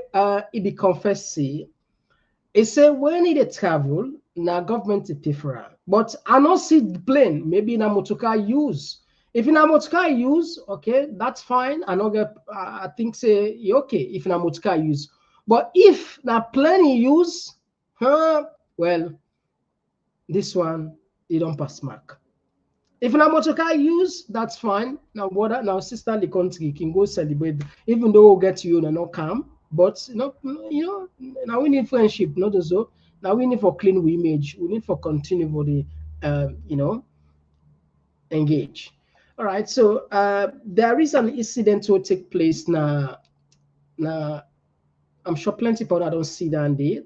it be confessed. It say when it travel, now government to pay for it. But I don't see the plane. Maybe na motoka use. If na motoka use, okay, that's fine. I think say okay if na motoka use. But if na plane use, well, this one you don't pass mark. If na motoka use, that's fine. Now sister the country can go celebrate, even though we'll get you and not come. But now we need friendship, not so. Now we need for clean image. We need for continue for the engage. All right, so there is an incident to take place now. Now, I'm sure plenty of people don't see that day.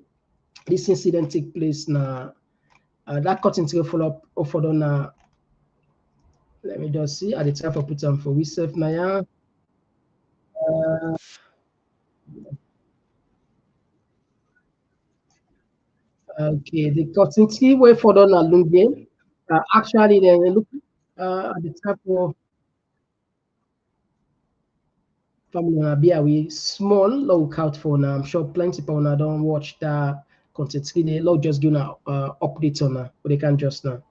This incident take place now. That cutting to follow up for now. Let me just see. At the time for put them for reserve now. Okay, the cutting tree way for the Lunge. Actually, they look at the type of family Biya, we small low count for now. I'm sure plenty people now don't watch that content. They log just give now updates on that, but they can just now.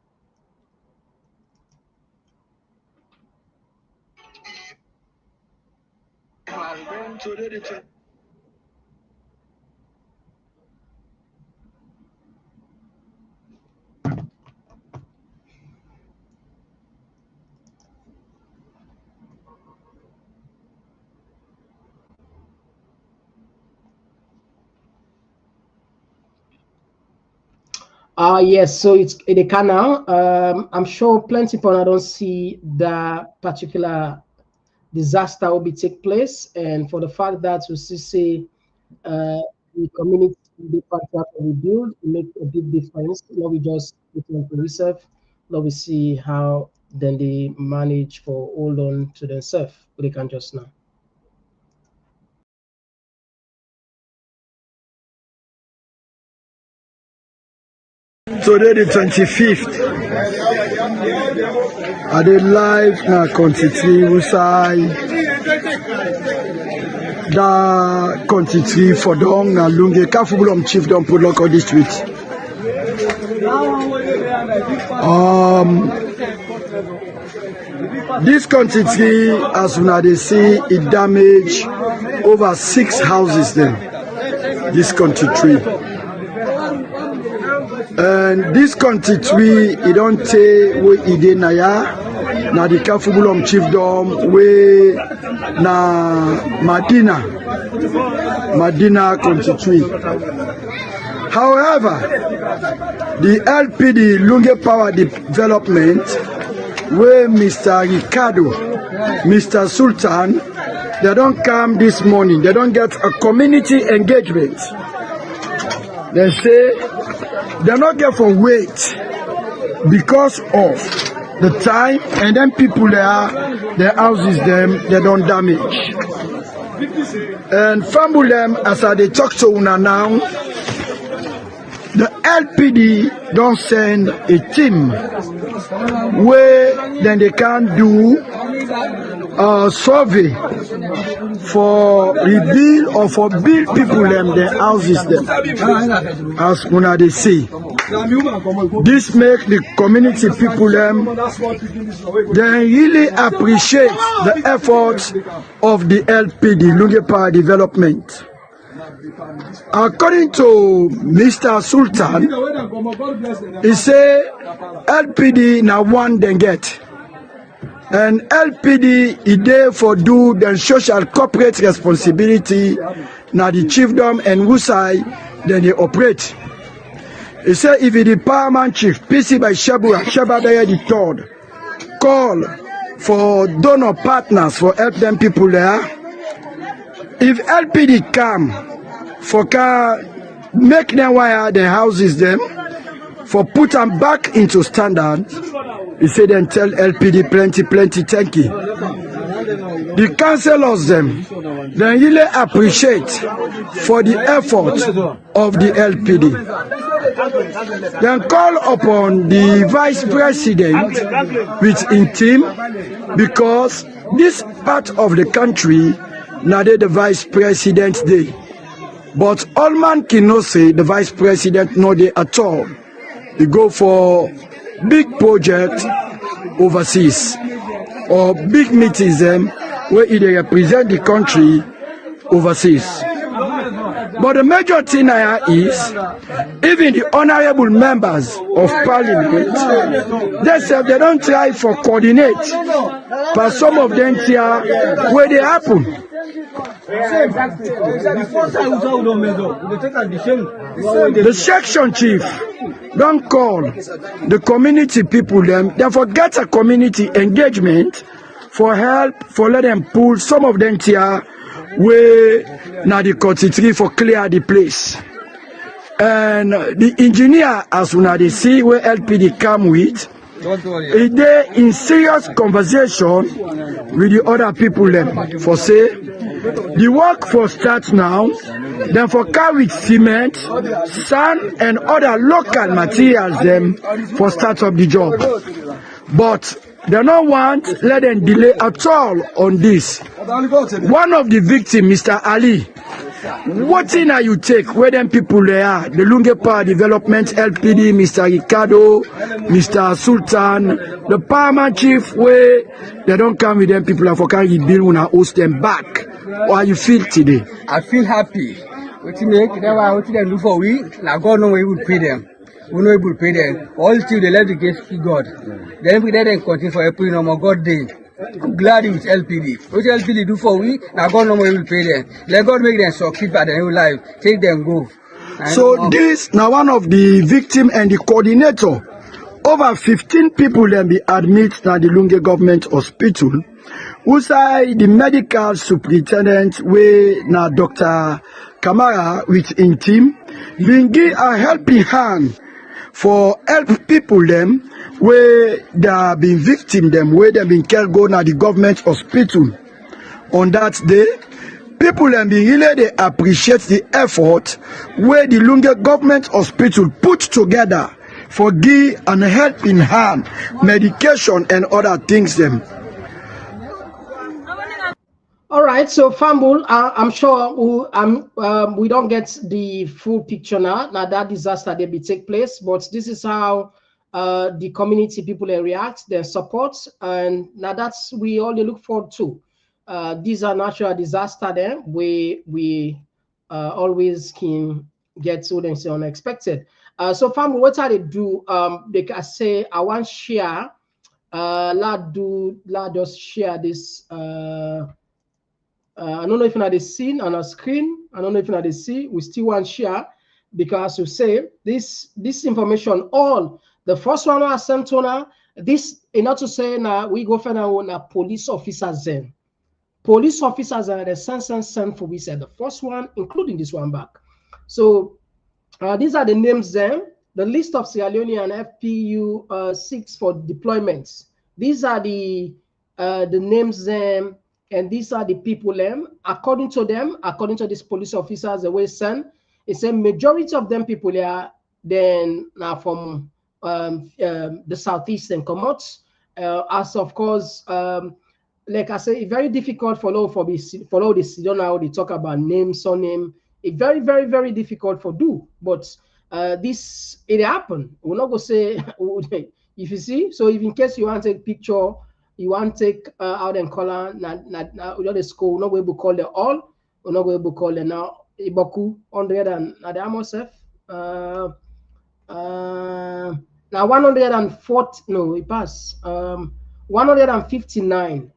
Yes, so it's in the canal. I'm sure plenty of people don't see that particular disaster will be take place, and for the fact that we see the community the contract we build make a big difference. Now we just put on to reserve. Now we see how then they manage for hold on to themselves. They can just now. Today the 25th, I did live na country Usai, da country for Dong na Lunge Kafubulom Chief Don put local district. This country, as they see, it damaged over 6 houses then. This country. And this country, it don't take where it is naya, na the Kafubulom Chiefdom, where na Madina country. However, the LPD Lunge Power Development, where Mr. Ricardo, Mr. Sultan, they don't come this morning. They don't get a community engagement. They say they're not get for wait because of the time, and then people there, their houses them, they don't damage. And family them, as they talk to una now, the LPD don't send a team where then they can do a survey for rebuild or for build people them their houses them, as una they see. This make the community people them they really appreciate the efforts of the LPD Lunge Power Development. According to Mr. Sultan, he say LPD now one they get. And LPD is there for do the social corporate responsibility. Now the chiefdom and Wusai, then they operate. He said if the paramount chief, PC by Shabadaya the third, call for donor partners for help them people there. If LPD come for make them wire their houses them, for put them back into standard, he said then tell LPD plenty thank you. The councillors them, they really appreciate for the effort of the LPD. Then call upon the vice president with in team, because this part of the country now they the vice president day. But all man cannot say the vice president no day at all. They go for big project overseas or big meetings where they represent the country overseas. But the major thing is even the honorable members of parliament, they say they don't try for coordinate, but some of them here where they happen. The section chief don't call the community people them. They forget a community engagement for help, for let them pull some of them here where now the country for clear the place. And the engineer, as soon as they see where LPD come with, they in serious conversation with the other people them for say the work for start now, then for carry cement, sand and other local materials them for start up the job. But they don't want let them delay at all on this. One of the victims, Mr. Ali, what thing are you take where them people they are? The Lunge Power Development LPD, Mr. Ricardo, Mr. Sultan, the Parliament chief where they don't come with them people and for can rebuild when I host them back. How you feel today? I feel happy. What you make, that's why what they do for we, like God know we will pay them. We know we will pay them. All till they left the gate to God. Then we then continue for April no more God day. I'm glad with LPD. What LPD do for we, now God know we will pay them. Let God make them succeed by their new life. Take them go. So this now one of the victim and the coordinator. Over 15 people then be admitted at the Lunge Government Hospital. Usai the medical superintendent where now Dr. Kamara with in team been give a helping hand for help people them where they have been victim them where they been killed go now the government hospital. On that day, people them be really they appreciate the effort where the Lunge Government Hospital put together for give and helping hand, medication and other things them. All right, so Fambul, I'm sure we don't get the full picture now. Now that disaster they be take place, but this is how the community people react, their support, and now that's we all look forward to. These are natural disaster. Then we always can get to them say unexpected. So Fambul, what are they do? They can say I want share. Let us share this. I don't know if you had seen on our screen. I don't know if you had see. We still want to share because you say this information. All the first one I sent to now. This not to say now we go for now police officers then. Police officers are the send for we said the first one, including this one back. So these are the names then. The list of Sierra Leone and FPU 6 for deployments. These are the names them. And these are the people according to these police officers, the way sent, it's a majority of them people are then from the southeast and Komon-Tok. As of course, like I say, it's very difficult follow this. You don't know how they talk about name, surname. It's very, very, very difficult for do. But this it happened. We're not gonna say if you see. So if in case you want to take picture. You want to take out and color now the school, we're not going to call them all, we're not going to call them now Iboku 100 and the Amosef now 140 no it passed 159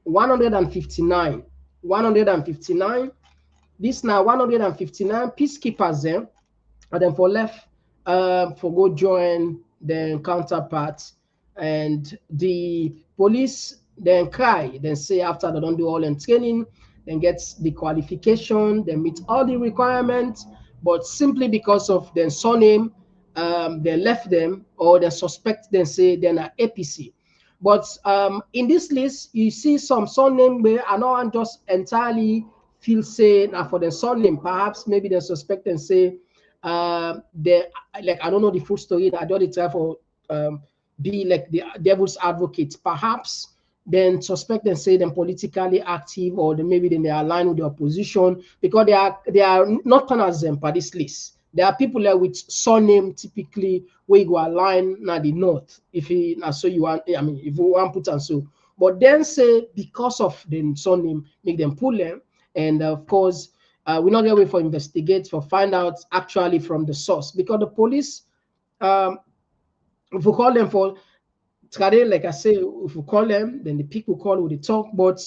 this now 159 peacekeepers there and then for left for go join the counterparts and the police then cry, then say after they don't do all in training, then gets the qualification, they meet all the requirements, but simply because of their surname, they left them or they suspect them say they're not APC. But in this list, you see some surname where I know just entirely feel say now for the surname, perhaps maybe they suspect and say they like I don't know the full story. I don't try for be like the devil's advocate, perhaps. Then suspect and say them politically active or maybe then they align with the opposition because they are not as them by this list. There are people there with surname typically where you go align now the north. If you so you want, I mean, if you want put and so, but then say because of the surname make them pull them, and of course we're not going to wait for investigate for find out actually from the source because the police, if we call them for. Like I say, if we call them, then the people call with the talk. But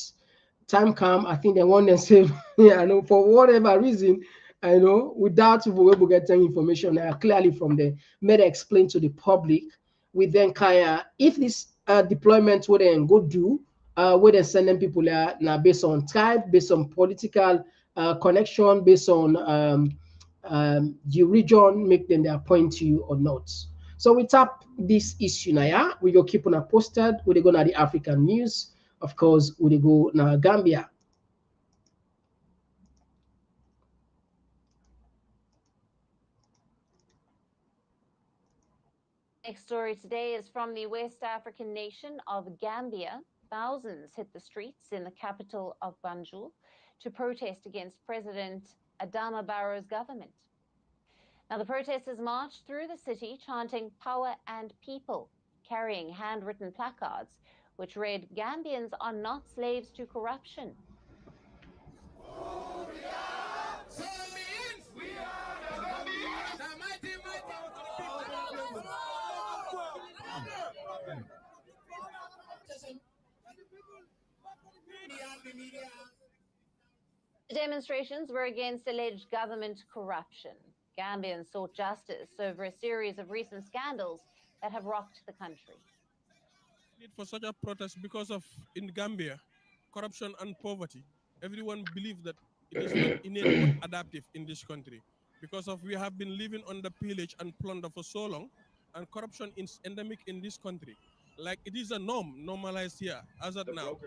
time come, I think they want to say, yeah, I know, for whatever reason, I know, without we will get information clearly from the made explain to the public. We then kind of, if this deployment would then go do, where they sending people now based on type, based on political connection, based on the region, make them they appoint to you or not. So we tap this issue now, yeah? We go keep on a posted. We go now the African news. Of course, we go now Gambia. Next story today is from the West African nation of Gambia. Thousands hit the streets in the capital of Banjul to protest against President Adama Barrow's government. Now, the protesters marched through the city chanting "Power and People," carrying handwritten placards which read, "Gambians are not slaves to corruption." The demonstrations were against alleged government corruption. Gambians sought justice over a series of recent scandals that have rocked the country. Need for such a protest because of, in Gambia, corruption and poverty. Everyone believes that it is not innate but adaptive in this country because of we have been living under pillage and plunder for so long, and corruption is endemic in this country. Like it is a norm, normalized here as of now.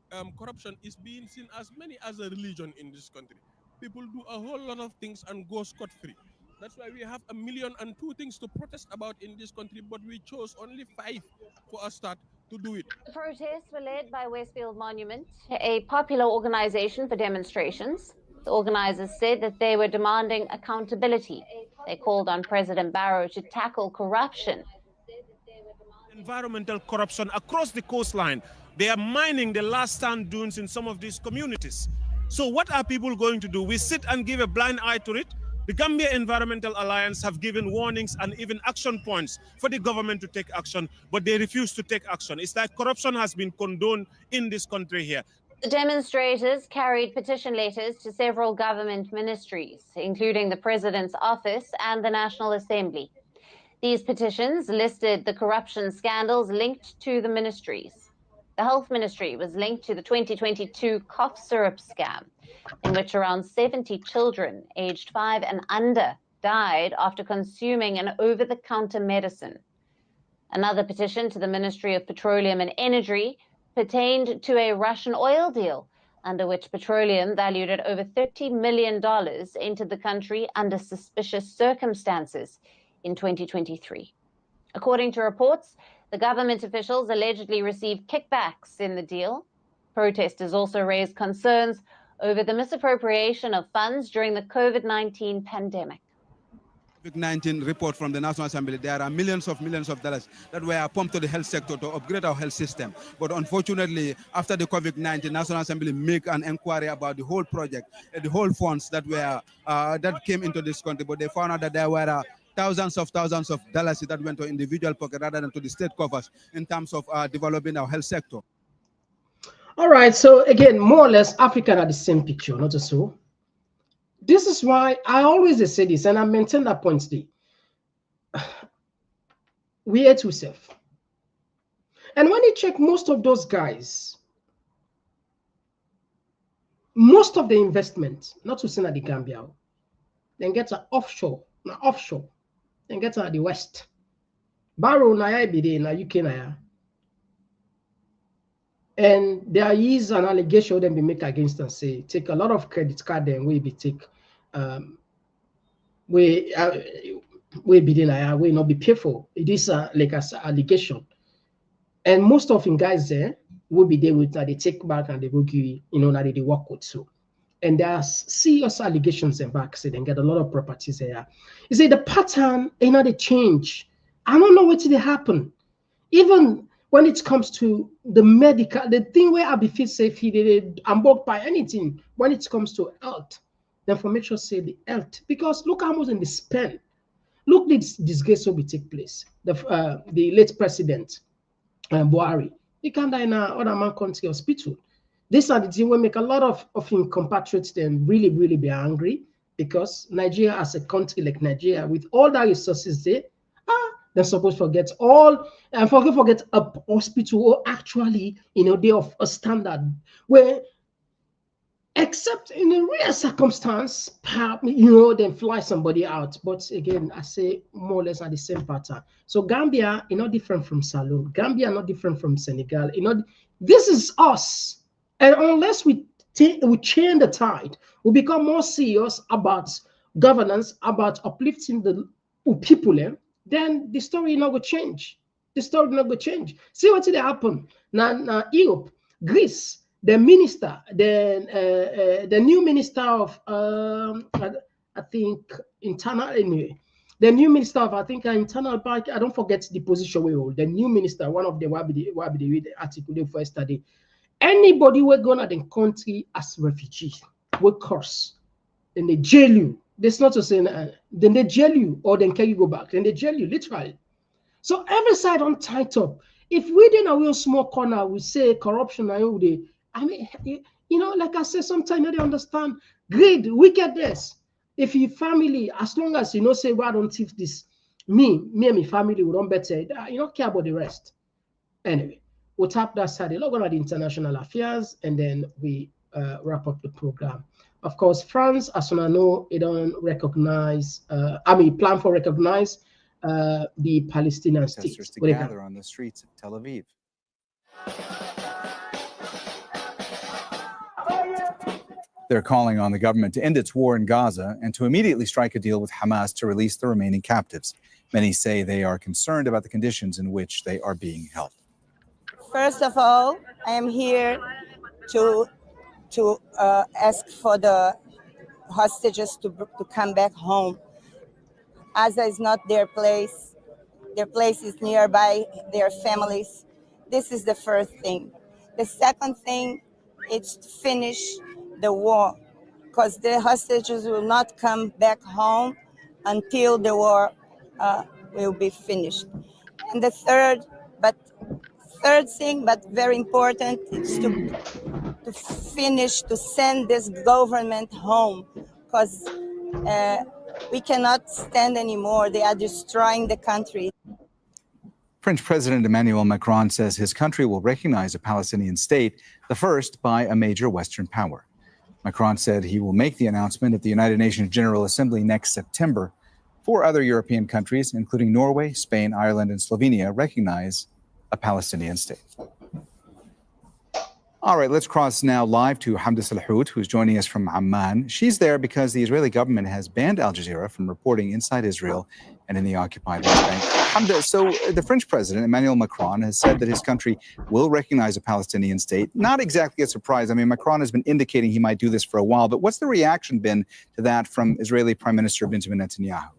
And corruption is being seen as many as a religion in this country. People do a whole lot of things and go scot-free. That's why we have 1,000,002 things to protest about in this country, but we chose only 5 for a start to do it. The protests were led by Westfield Monument, a popular organization for demonstrations. The organizers said that they were demanding accountability. They called on President Barrow to tackle corruption. Environmental corruption across the coastline. They are mining the last sand dunes in some of these communities. So what are people going to do? We sit and give a blind eye to it. The Gambia Environmental Alliance have given warnings and even action points for the government to take action, but they refuse to take action. It's like corruption has been condoned in this country here. The demonstrators carried petition letters to several government ministries, including the President's office and the National Assembly. These petitions listed the corruption scandals linked to the ministries. The Health Ministry was linked to the 2022 cough syrup scam, in which around 70 children aged 5 and under died after consuming an over-the-counter medicine. Another petition to the Ministry of Petroleum and Energy pertained to a Russian oil deal, under which petroleum valued at over $30 million entered the country under suspicious circumstances in 2023. According to reports, the government officials allegedly received kickbacks in the deal. Protesters also raised concerns over the misappropriation of funds during the COVID-19 pandemic. COVID-19 report from the National Assembly, there are millions of dollars that were pumped to the health sector to upgrade our health system. But unfortunately, after the COVID-19, National Assembly make an inquiry about the whole project, the whole funds that were that came into this country. But they found out that there were thousands of dollars that went to individual pocket rather than to the state coffers in terms of developing our health sector. All right, so again, more or less, Africa are the same picture, not so. This is why I always say this, and I maintain that point today. We hate ourselves. And when you check most of those guys, most of the investment, not to say at the Gambia, then get an offshore, then get at the West. Barrow na IBD na UK na. And there is an allegation them be make against and say take a lot of credit card then we be take we be then we not be paid for. It is like an allegation, and most of them guys there will be there with they take back and they will give that they work with so. And there are serious allegations and back say they get a lot of properties there. You see the pattern they change. I don't know what did happen. Even when it comes to the medical, the thing where I be feel safe, I'm bought by anything. When it comes to health, the information say the health, because look how much in the spend. Look, this disgrace will be take place. The late president, Buhari, he can't die in another man country hospital. These are the things will make a lot of him compatriots then really, really be angry, because Nigeria as a country like Nigeria, with all that resources there, they're supposed to forget all, and forget a hospital, or actually, they of a standard where, except in a rare circumstance, then fly somebody out. But again, I say more or less at the same pattern. So Gambia is not different from Saloon. Gambia not different from Senegal. This is us. And unless we change the tide, we become more serious about governance, about uplifting the people, then the story not going to change. The story not going to change. See what did happen now? Europe, Greece. The minister, the new minister of I think internal anyway. The new minister of internal bank. I don't forget the position we hold. The new minister, one of the Wabidi read the article they first study. Anybody we're going to the country as refugees, we curse. Then they jail you. That's not to say then they jail you, or then can you go back? Then they jail you literally. So every side on tight up. If we didn't have a small corner, we say corruption. I mean, like I said, sometimes they understand greed, wickedness. If your family, as long as say, why don't thief this? Me and my family will run better. You don't care about the rest. Anyway, we'll tap that side. We'll go to the international affairs, and then we wrap up the program. Of course, France, as I know, it don't recognize. Plan for recognize the Palestinian state. To gather on the streets of Tel Aviv. They're calling on the government to end its war in Gaza and to immediately strike a deal with Hamas to release the remaining captives. Many say they are concerned about the conditions in which they are being held. First of all, I am here to ask for the hostages to come back home. Gaza is not their place. Their place is nearby their families. This is the first thing. The second thing is to finish the war, because the hostages will not come back home until the war will be finished. And the third thing, but very important, is to finish, to send this government home, because we cannot stand anymore. They are destroying the country. French President Emmanuel Macron says his country will recognize a Palestinian state, the first by a major Western power. Macron said he will make the announcement at the United Nations General Assembly next September. 4 other European countries, including Norway, Spain, Ireland, and Slovenia, recognize a Palestinian state. All right, let's cross now live to Hamda Salhout, who's joining us from Amman. She's there because the Israeli government has banned Al Jazeera from reporting inside Israel and in the occupied West Bank. Hamda, so the French president, Emmanuel Macron, has said that his country will recognize a Palestinian state. Not exactly a surprise. I mean, Macron has been indicating he might do this for a while, but what's the reaction been to that from Israeli Prime Minister Benjamin Netanyahu?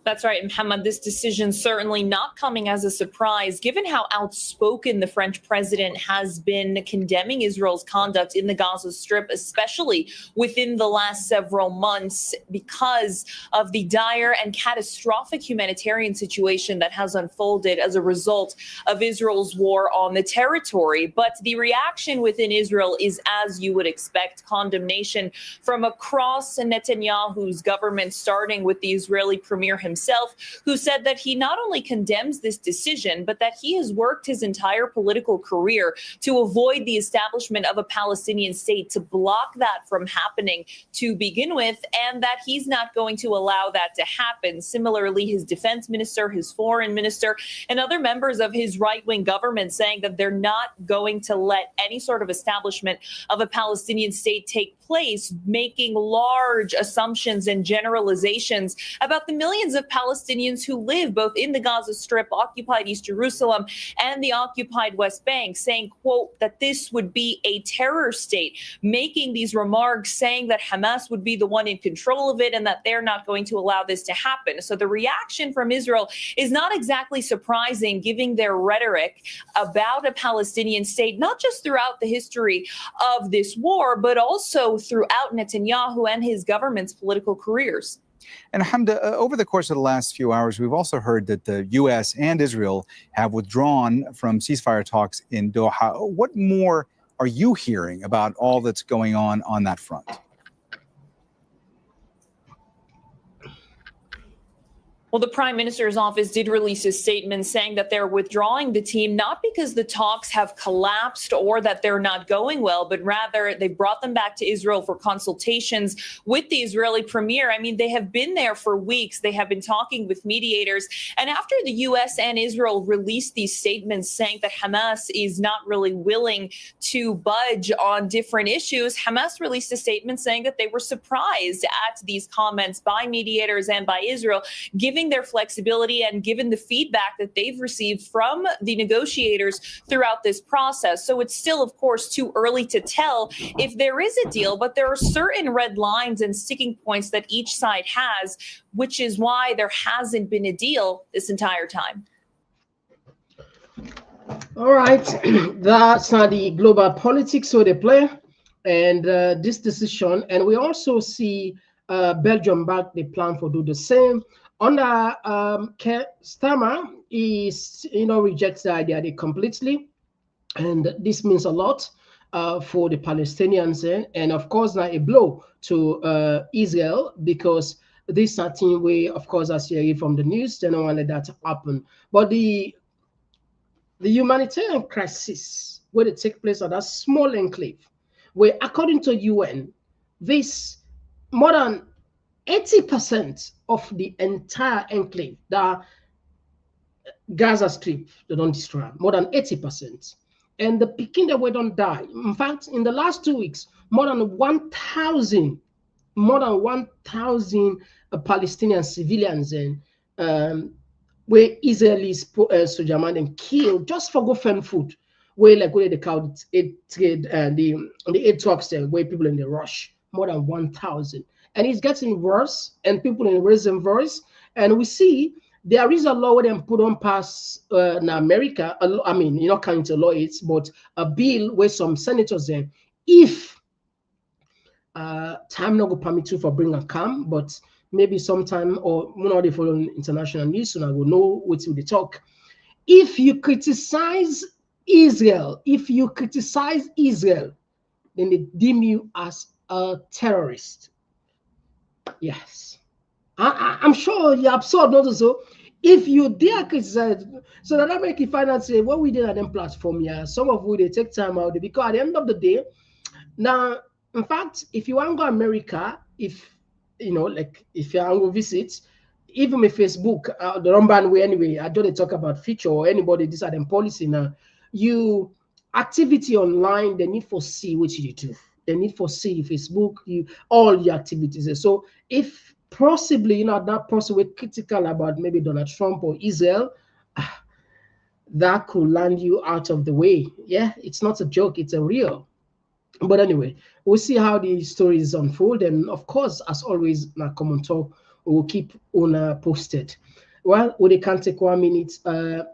That's right, Mohammed. This decision certainly not coming as a surprise, given how outspoken the French president has been condemning Israel's conduct in the Gaza Strip, especially within the last several months, because of the dire and catastrophic humanitarian situation that has unfolded as a result of Israel's war on the territory. But the reaction within Israel is, as you would expect, condemnation from across Netanyahu's government, starting with the Israeli premier himself, who said that he not only condemns this decision, but that he has worked his entire political career to avoid the establishment of a Palestinian state, to block that from happening to begin with, and that he's not going to allow that to happen. Similarly, his defense minister, his foreign minister, and other members of his right-wing government saying that they're not going to let any sort of establishment of a Palestinian state take place, making large assumptions and generalizations about the millions of Palestinians who live both in the Gaza Strip, occupied East Jerusalem, and the occupied West Bank, saying, quote, that this would be a terror state, making these remarks saying that Hamas would be the one in control of it and that they're not going to allow this to happen. So the reaction from Israel is not exactly surprising, given their rhetoric about a Palestinian state, not just throughout the history of this war, but also throughout Netanyahu and his government's political careers. And Hamda, over the course of the last few hours, we've also heard that the U.S. and Israel have withdrawn from ceasefire talks in Doha. What more are you hearing about all that's going on that front? Well, the Prime Minister's office did release a statement saying that they're withdrawing the team, not because the talks have collapsed or that they're not going well, but rather they brought them back to Israel for consultations with the Israeli premier. I mean, they have been there for weeks. They have been talking with mediators. And after the U.S. and Israel released these statements saying that Hamas is not really willing to budge on different issues, Hamas released a statement saying that they were surprised at these comments by mediators and by Israel, given their flexibility and given the feedback that they've received from the negotiators throughout this process. So it's still, of course, too early to tell if there is a deal, but there are certain red lines and sticking points that each side has, which is why there hasn't been a deal this entire time. All right, that's not the global politics so they play, and this decision, and we also see Belgium back, they plan for do the same. Under Starmer, is rejects the idea completely, and this means a lot for the Palestinians, and of course now a blow to Israel, because this certain way, of course, as you hear from the news, they don't want that to happen. But the humanitarian crisis where it take place at that small enclave, where according to UN, this more than 80% of the entire enclave, the Gaza Strip, they don't destroy more than 80%. And the Peking that we don't die. In fact, in the last 2 weeks, more than 1,000 Palestinian civilians where Israelis soldiers and killed just for go find food. Where they call it the aid trucks there, where people in the rush, more than 1,000. And it's getting worse, and people in raising voice. And we see there is a law where they put on pass in America. I mean, you're not counting law, but a bill where some senators say, if time not go permit you for bring a calm, but maybe sometime or when they follow international news, so I will know what they talk. If you criticize Israel, then they deem you as a terrorist. Yes, I'm sure you're absurd, not so. If you dare criticize, so that make you find out say what we did at them platform here. Some of you they take time out because at the end of the day, now in fact, if you want to go to America, if you want to visit, even with Facebook, the Rumban way anyway, I don't talk about feature or anybody this are them policy now. You activity online, they need for see what you do. They need for see Facebook, all your activities. So if possibly that person we're critical about maybe Donald Trump or Israel, that could land you out of the way. Yeah, it's not a joke, it's a real. But anyway, we'll see how the stories unfold, and of course, as always, na Komon-Tok, we will keep on posted. Well, we can't take 1 minute.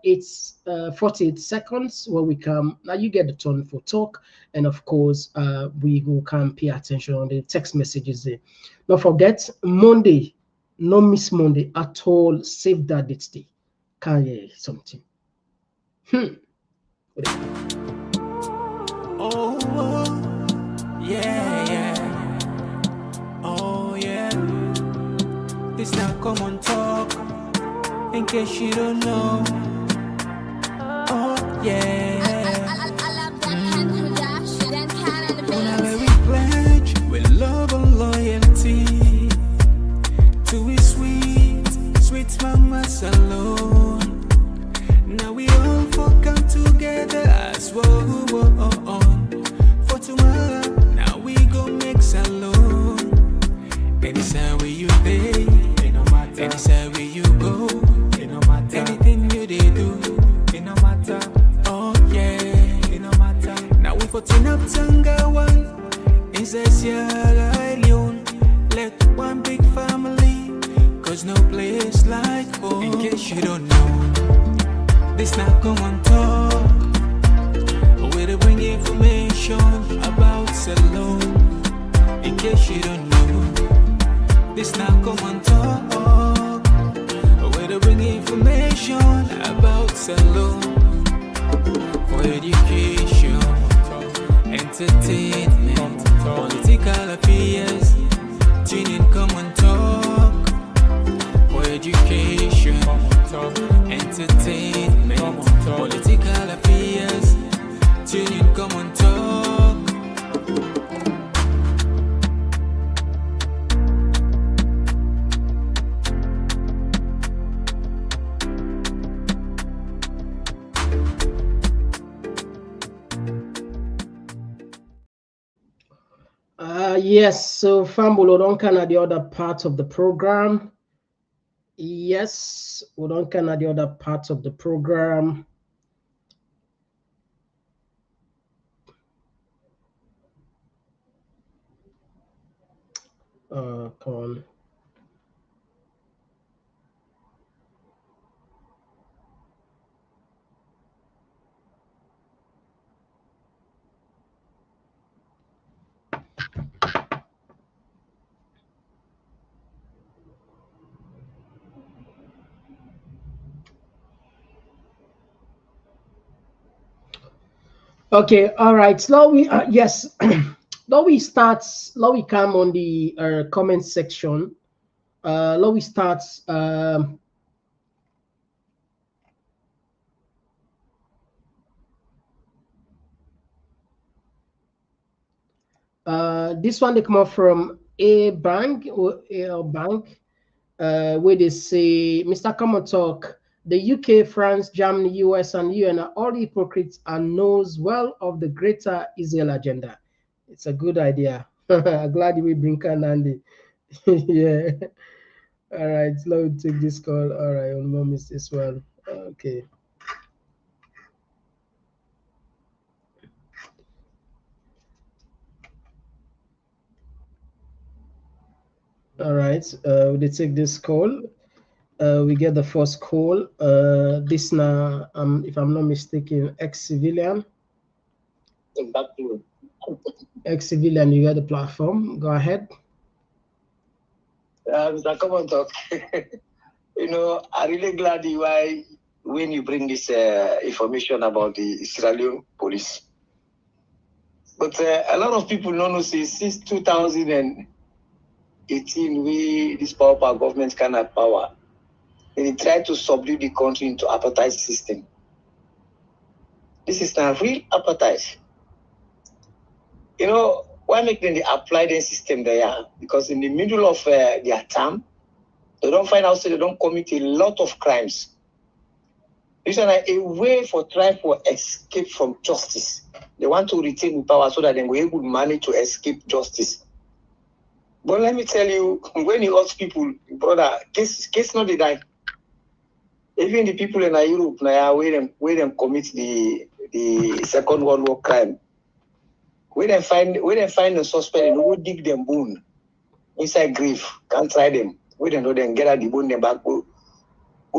It's 48 seconds where we come. Now you get the turn for talk, and of course, we can pay attention on the text messages there. Don't forget Monday, no miss Monday at all. Save that date day. Can you something? Oh, yeah. Oh, yeah. This now Komon-Tok. In case you don't know. Oh, yeah. Whenever we pledge with love and loyalty to we sweet mamas alone. Now we all come together as one. For tomorrow, now we go make alone. Anytime where you stay, anytime where you go. Anything you they do, it no matter. Oh yeah, it no matter. Now we for turn up Tanga one inside Sierra Leone. Let one big family, cause no place like home. In case you don't know, this not Komon-Tok. Where they bring information about Salone. In case you don't know, this not Komon-Tok. education, entertainment, political affairs. Tune in, come on, talk. For education, entertainment, political affairs. Tune in, come on, talk. Yes, so Fambulo don't kind of the other part of the program. Yes, we don't kind of the other parts of the program. Come on. Okay, all right. Now we yes. Now we come on the comment section. Now we start. This one they come up from a bank or a bank, where they say, Mr. Komon-Tok, the UK, France, Germany, US, and UN are all hypocrites and knows well of the greater Israel agenda. It's a good idea. I'm glad we bring Kanandi. Yeah. All right, let me take this call. All right, I'll miss this one. Okay. All right, we take this call. We get the first call. This now, if I'm not mistaken, ex-civilian. Ex-civilian, you got the platform. Go ahead. Mr. Komon-Tok, you know, I'm really glad when you bring this information about the Sierra Leone Police. But a lot of people don't know since 2018, this power government can have power. And they try to subdue the country into apartheid system. This is not real apartheid. You know, why make them apply the system there? Because in the middle of their term, they don't find out, so they don't commit a lot of crimes. This is a way for try for escape from justice. They want to retain power so that they will able to manage to escape justice. But let me tell you, when you ask people, brother, case not the die. Even the people in Europe now, where them commit the Second World War crime, where they find the suspect and who dig them bone inside grave, can't try them. We don't know them get out the bone them back, go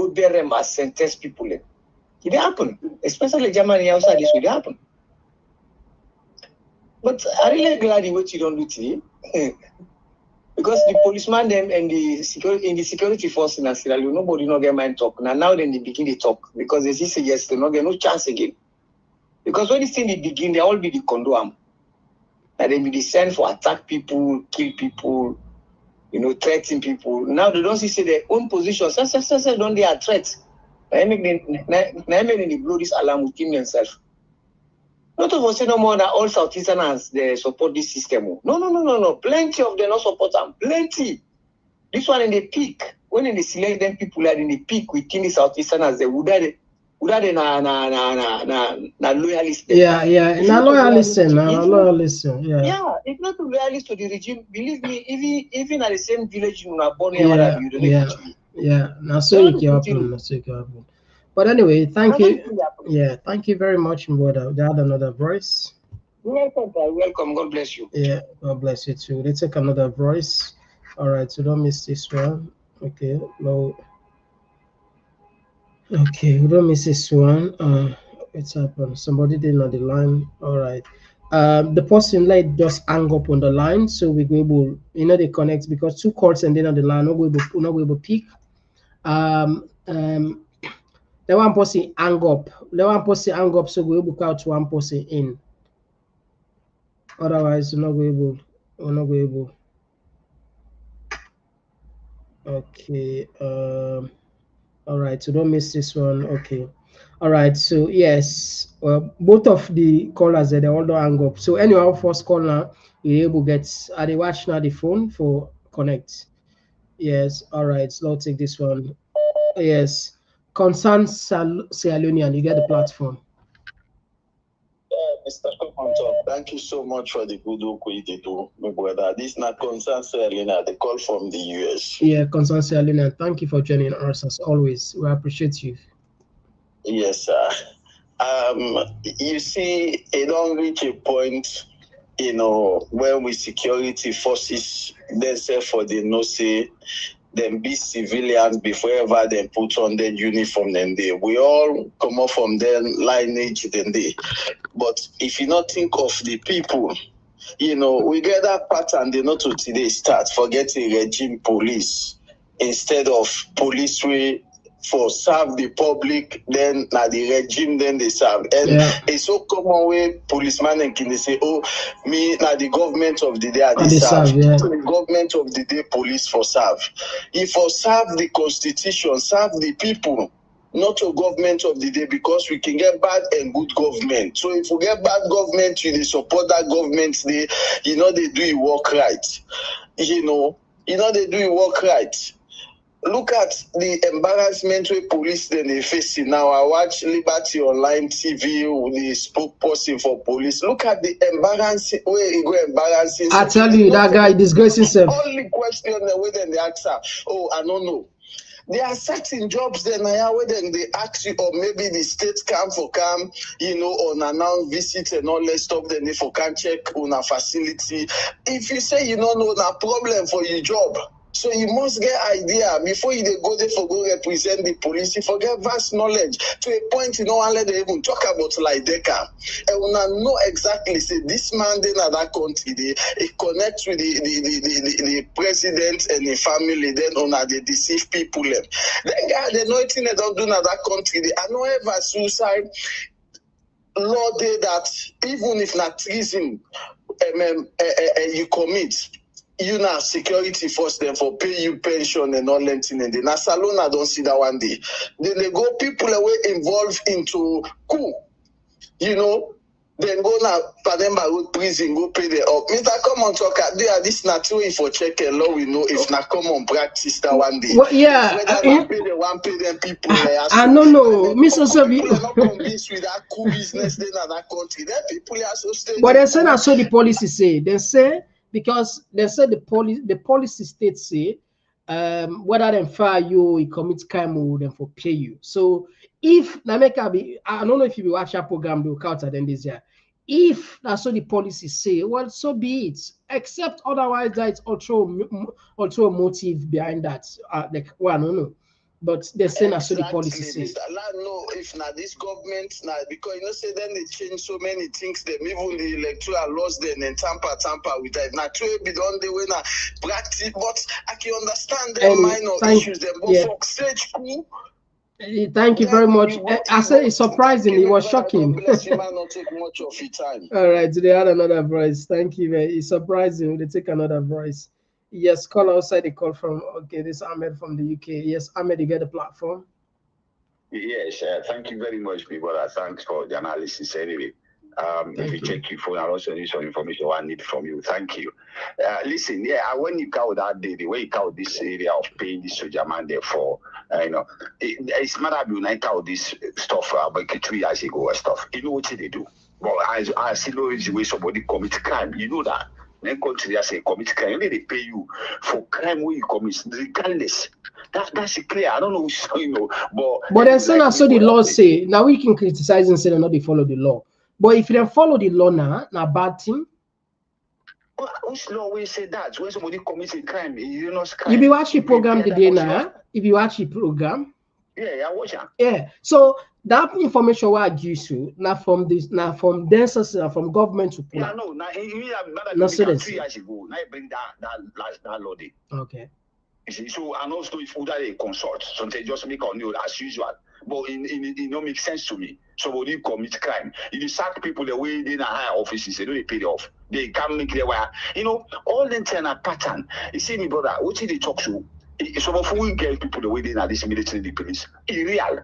bear them as sentence people. It happen, especially Germany outside this will happen. But I'm really glad what you don't do today. Because the policeman them and the security force in Sierra Leone, nobody no get mind talk. Now then they begin to talk because they say yes, they no get no chance again. Because when this thing they begin, they all be the condom. And they be the send for attack people, kill people, you know, threaten people. Now they don't see their own position. Don't they are threats. Now make them blow this alarm within themselves. Not of us say no more that all Southeasterners they support this system. No. Plenty of them not support them. Plenty. This one in the peak. When they select them people are in the peak within the Southeasterners, they would have na loyalist. Yeah. Na loyalist. Yeah. Yeah, if not loyalist to the regime, believe me, even at the same village you are born here, Yeah. Now so you can happen. But anyway, thank you. Yeah, thank you very much, brother. We had another voice. Welcome. God bless you. Yeah, God bless you too. Let's take another voice. All right, so don't miss this one. Okay, no. Okay, we don't miss this one. It's happened. Somebody didn't on the line. All right. The person like just hang up on the line, so we go able, they connect because two calls and then on the line, not able to pick. The one person hang up. The one person hang up, so we book out one person in. Otherwise, we're not able. We're not able. Okay. All right. So don't miss this one. Okay. All right. So yes, well, both of the callers they all don't hang up. So anyone first call now, you're able to get. Are they watching now the phone for connect? Yes. All right. So let's take this one. Yes. Concern Sierra Leone, you get the platform. Mr. Komon-Tok, thank you so much for the good work you do, my brother. This is not Concern Sierra Leone, the call from the US. Yeah, Concern Sierra Leone. Thank you for joining us as always. We appreciate you. Yes, sir. You see, it don't reach a point, you know, when we security forces themselves for the no say, them be civilians before ever they put on their uniform, then we all come up from their lineage, then but if you not think of the people, you know, we get that pattern, they not to today start forgetting regime police instead of police way for serve the public, then now the regime then they serve. And it's so common way policemen and can they say, oh, me now the government of the day they serve. So the government of the day police for serve. If for serve the constitution, serve the people, not a government of the day, because we can get bad and good government. So if we get bad government, we support that government, they you know they do it work right. You know they do it work right. Look at the embarrassment where police then they facing now. I watch Liberty Online TV with the spokesperson for police. Look at the embarrassing way he go embarrassing. I tell you, that guy disgracing himself. Only question the way then they answer. Oh, I don't know. There are certain jobs then where then they ask you, or maybe the state come, you know, on announced visits and all that stuff, then they for can check on a facility. If you say you don't know the problem for your job, so you must get idea before you go there for go represent the police. You forget vast knowledge to a point you know and let them even talk about like Deca. And when I know exactly say this man then at that country they connect with the president and the family, then on they deceive people. Then guy they know anything they don't do in that country. They are no ever suicide law day that even if not treason you commit. You know, security force them for pay you pension and all that thing. And then Salon, I don't see that one day. Then they go people away involved into coup. You know, then go now Pademba Road prison, go pay the up. Mr. Komon-Tok, this not way for check and law we know if not come on practice that one day. Well, yeah. Whether pay the one pay them people. I don't know. Mr. Sebi. People are not convinced with that coup business then in that country. Then people are so stable. But they say that's what the policy say. They say because they said the policy states say whether they fire you, you commit crime or them for pay you. So if Nameka be, I don't know if you will watch that program, they will count at this year. If that's what the policy say, well, so be it. Except otherwise, that's also a motive behind that. Like, well, I don't know. But they're saying that's what the policy says. No, if not this government, because you know, say then they change so many things, them even the electoral laws, then and tamper with that. Now, to be done the way now practice, but I can understand the minor issues. Them both for stage coup. Thank you very much. I said it's surprising. It was shocking. Not take much of your time. All right, they had another voice. Thank you. It's surprising. They take another voice. Yes, call outside the call from, okay, this is Ahmed from the UK. Yes, Ahmed, you get the platform. Yes, thank you very much, people. Thanks for the analysis anyway. If you check your phone, I also need some information I need from you. Thank you. Listen, when you count that day, the way you count this area of paying this soldier man there for, you know, it's matter of you count this stuff about 3 years ago and stuff. You know what they do? But I see no way somebody commit crime. You know that. Then country as a commit crime, only they pay you for crime where you commit, regardless. That's clear. I don't know, you know, but then saying like, so the law say now we can criticize and say they're not they follow the law. But if you don't follow the law now bad thing. Well, which law will say that when somebody commits a crime, you know, crime. If you watch the program today now, if you watch the program, I watch it. Yeah, so that information what I give you now from this, now from densers, from government to pull. Yeah, no, now you no, 3 years ago. Now you bring that loading. Okay. You see, so and also if other they consult, so they just make on you as usual. but it don't make sense to me. Somebody commit crime. If you sack people the way they in higher offices, they don't pay off. They can't make their way. You know, all the internal pattern. You see me, brother, what did they talk to? Some of we get people the way they are this military, the police. Irreal.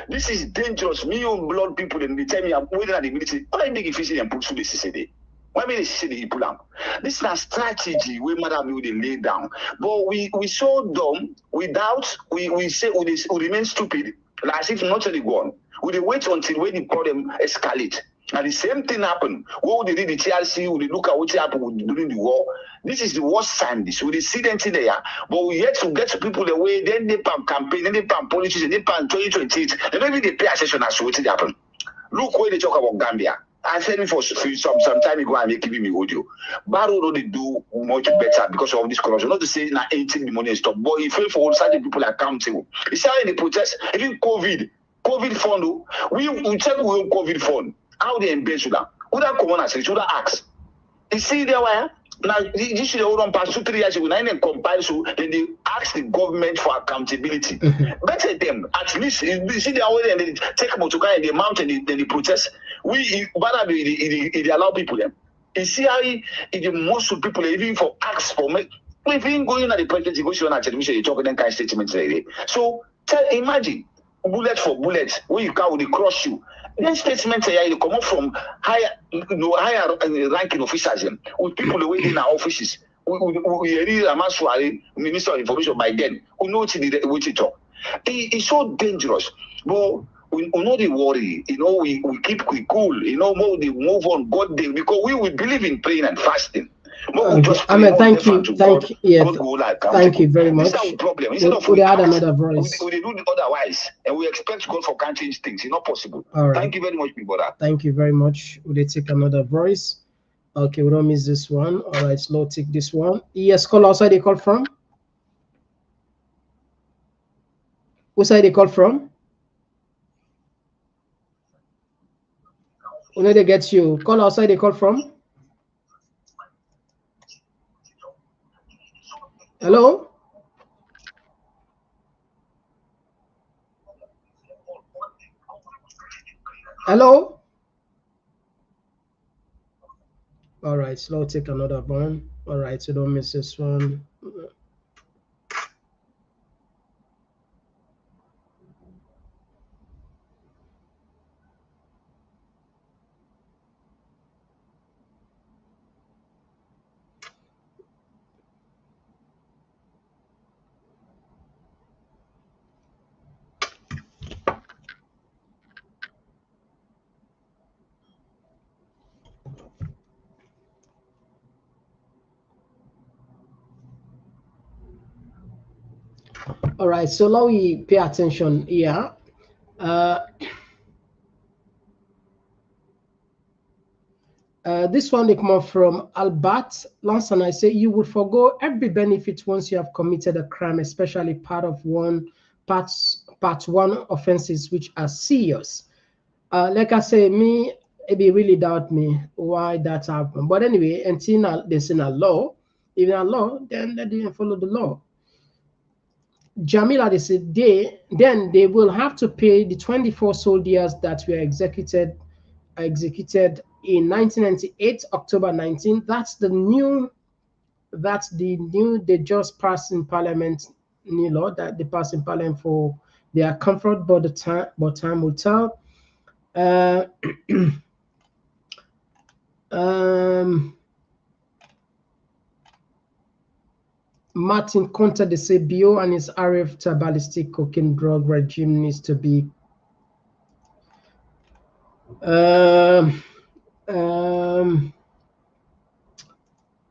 This is dangerous. Me own blood people, and they tell me I'm waiting at the military. All I think if you see them put through the CCD. Why may they say they pull out? This is a strategy we Maada Bio they lay down. But we so dumb, without we say we remain stupid, like as if nothing gone. We wait until when the problem escalate. And the same thing happened. What they did the TRC, we look at what happened during the war. This is the worst time. This we see them there. But we yet to get to people the way, then they pump campaign, then they pump politics, and they pump 2028. They don't even pay attention as to what happened. Look where they talk about Gambia. I said it for some time ago, and they giving me audio. Barrow know they do much better because of this corruption. Not to say not anything the money is stop, but if for all such people are accountable. You see how in the protest, even COVID fund, we check we own COVID fund. How they embed that? Who that come on and say, should I ask? You see there where now this should hold on past 2-3 years ago, now they compile so then they ask the government for accountability. Better them at least you see the way they take motor in the mountain, then they protest. We Maada Bio they allow people them. You see how the most of people even for ask for me. We've been going at the president, you go show on television, you talk them kind of statements like that. So imagine bullet for bullet, when you can they cross you. Then statements they come up from higher ranking officers with people the way in our offices. We really Minister of Information by then who know what they talk. It's so dangerous. But we know the worry, you know, we keep cool, you know, more we move on God day because we believe in praying and fasting. I mean, thank you very much. This is our problem. Instead of we add another voice. We do it otherwise, and we expect God for can't change things. It's not possible. All right. Thank you very much, my brother. Thank you very much. Will they take another voice? Okay, we don't miss this one. All right, slow take this one. Yes, call outside. They call from. Which side they call from? When they get you, call outside. They call from. Hello? Hello? All right, so I'll take another one. All right, so don't miss this one. All right, so now we pay attention here. This one they come up from Albert Lanson. I say you will forgo every benefit once you have committed a crime, especially part one offenses which are serious. Like I say, me it be really doubt me why that happened. But anyway, until there's in a law, even a law, then they didn't follow the law. Jamila, they said they will have to pay the 24 soldiers that were executed in 1998, October 19. That's the new they just passed in Parliament new law that they passed in Parliament for their comfort, but time will tell. Martin Conta, they say Bio and his RF ballistic cocaine drug regime needs to be Bine,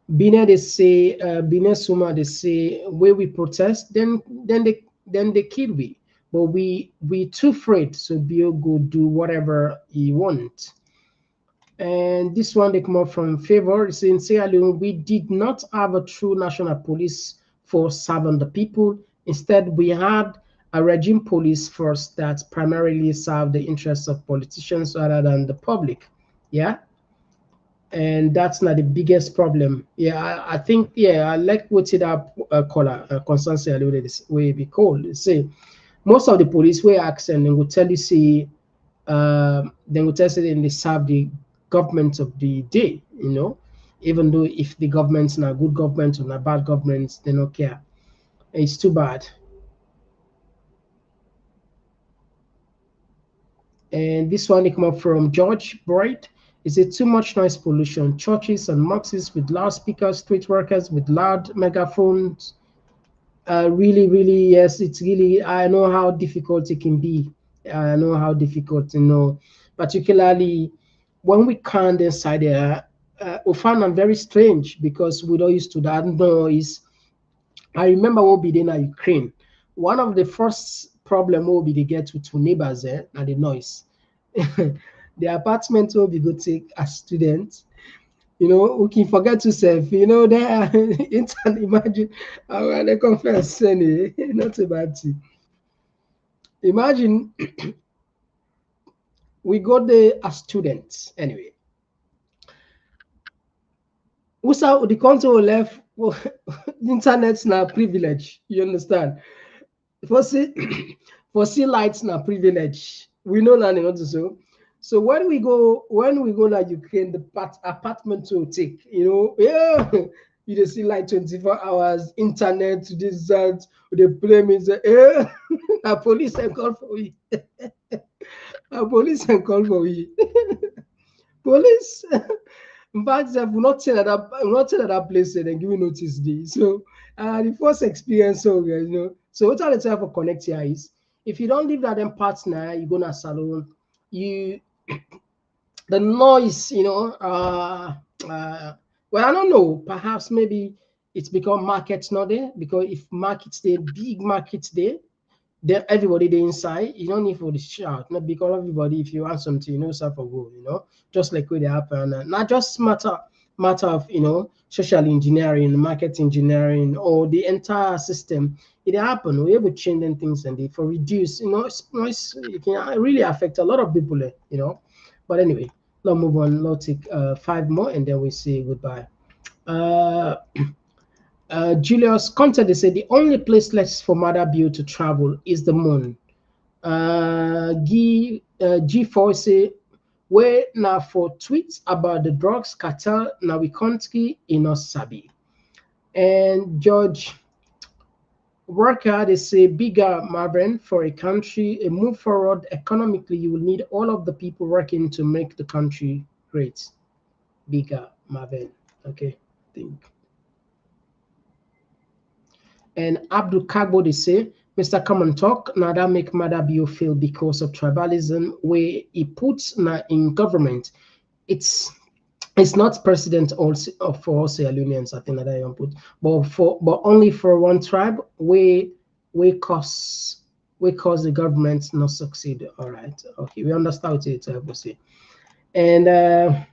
they say Bine Suma, they say where we protest, then they kill we, but we too afraid, so Bio go do whatever he want. And this one they come up from Favor. It's in Sierra Leone, we did not have a true national police force serving the people. Instead, we had a regime police force that primarily served the interests of politicians rather than the public. Yeah. And that's not the biggest problem. Yeah, I think, yeah, I like what it up caller Constance alluded this way be called. Say most of the police were asking, they will tell you, see, they will tell you they serve the government of the day, you know, even though if the government's not good government or not bad governments, they don't care. It's too bad. And this one come up from George Bright. Is it too much noise pollution? Churches and mosques with loudspeakers, street workers with loud megaphones. Really, yes, it's really, I know how difficult it can be. I know how difficult, you know, particularly when we can't inside there. We found them very strange because we don't used to that noise. I remember what we did in Ukraine. One of the first problem will be to get to two neighbors there and the noise. The apartment will be go take as students. You know, we can forget to save. You know, they are imagine how they confess not a bad thing. Imagine we go there as students anyway. Also, the country left, internet's now privilege. You understand? For see lights now privilege. We know that not so. So when we go like Ukraine, the apartment will take, you know, yeah, you just see like 24 hours, internet, this, that, the play music, yeah, a police and call for you. A police and call for you. Police. In fact, I will not tell that place and give you notice day. So the first experience, so you know, so what I tell for connect here is if you don't leave that then partner, you go to salon, the noise, you know, well, I don't know, perhaps maybe it's because markets not there, because if markets there, big markets there, then everybody there inside, you don't need for the shout, not because everybody, if you want something, you know, stuff for go, you know, just like what they happen, not just matter of, you know, social engineering, market engineering, or the entire system. It happen, we're able to change them things and they for reduce, you know, noise, it can really affect a lot of people, you know. But anyway, let's move on. Let's take 5 more and then we say goodbye. Julius Conte, they say the only place left for Maada Bio to travel is the moon. G4 say where now for tweets about the drugs cartel now we can't in Osabi. And George Worker, they say bigger Marvin for a country, a move forward economically, you will need all of the people working to make the country great. Bigger Marvin. Okay, think. And Abdul Kagbo, they say, Mr. Komon-Tok, now that make Maada Bio fail because of tribalism where he puts now in government. It's not president also for all Sierra Leoneans, I think that I put, but only for one tribe where cause the government not succeed. All right, okay, we understand what it's able to say. And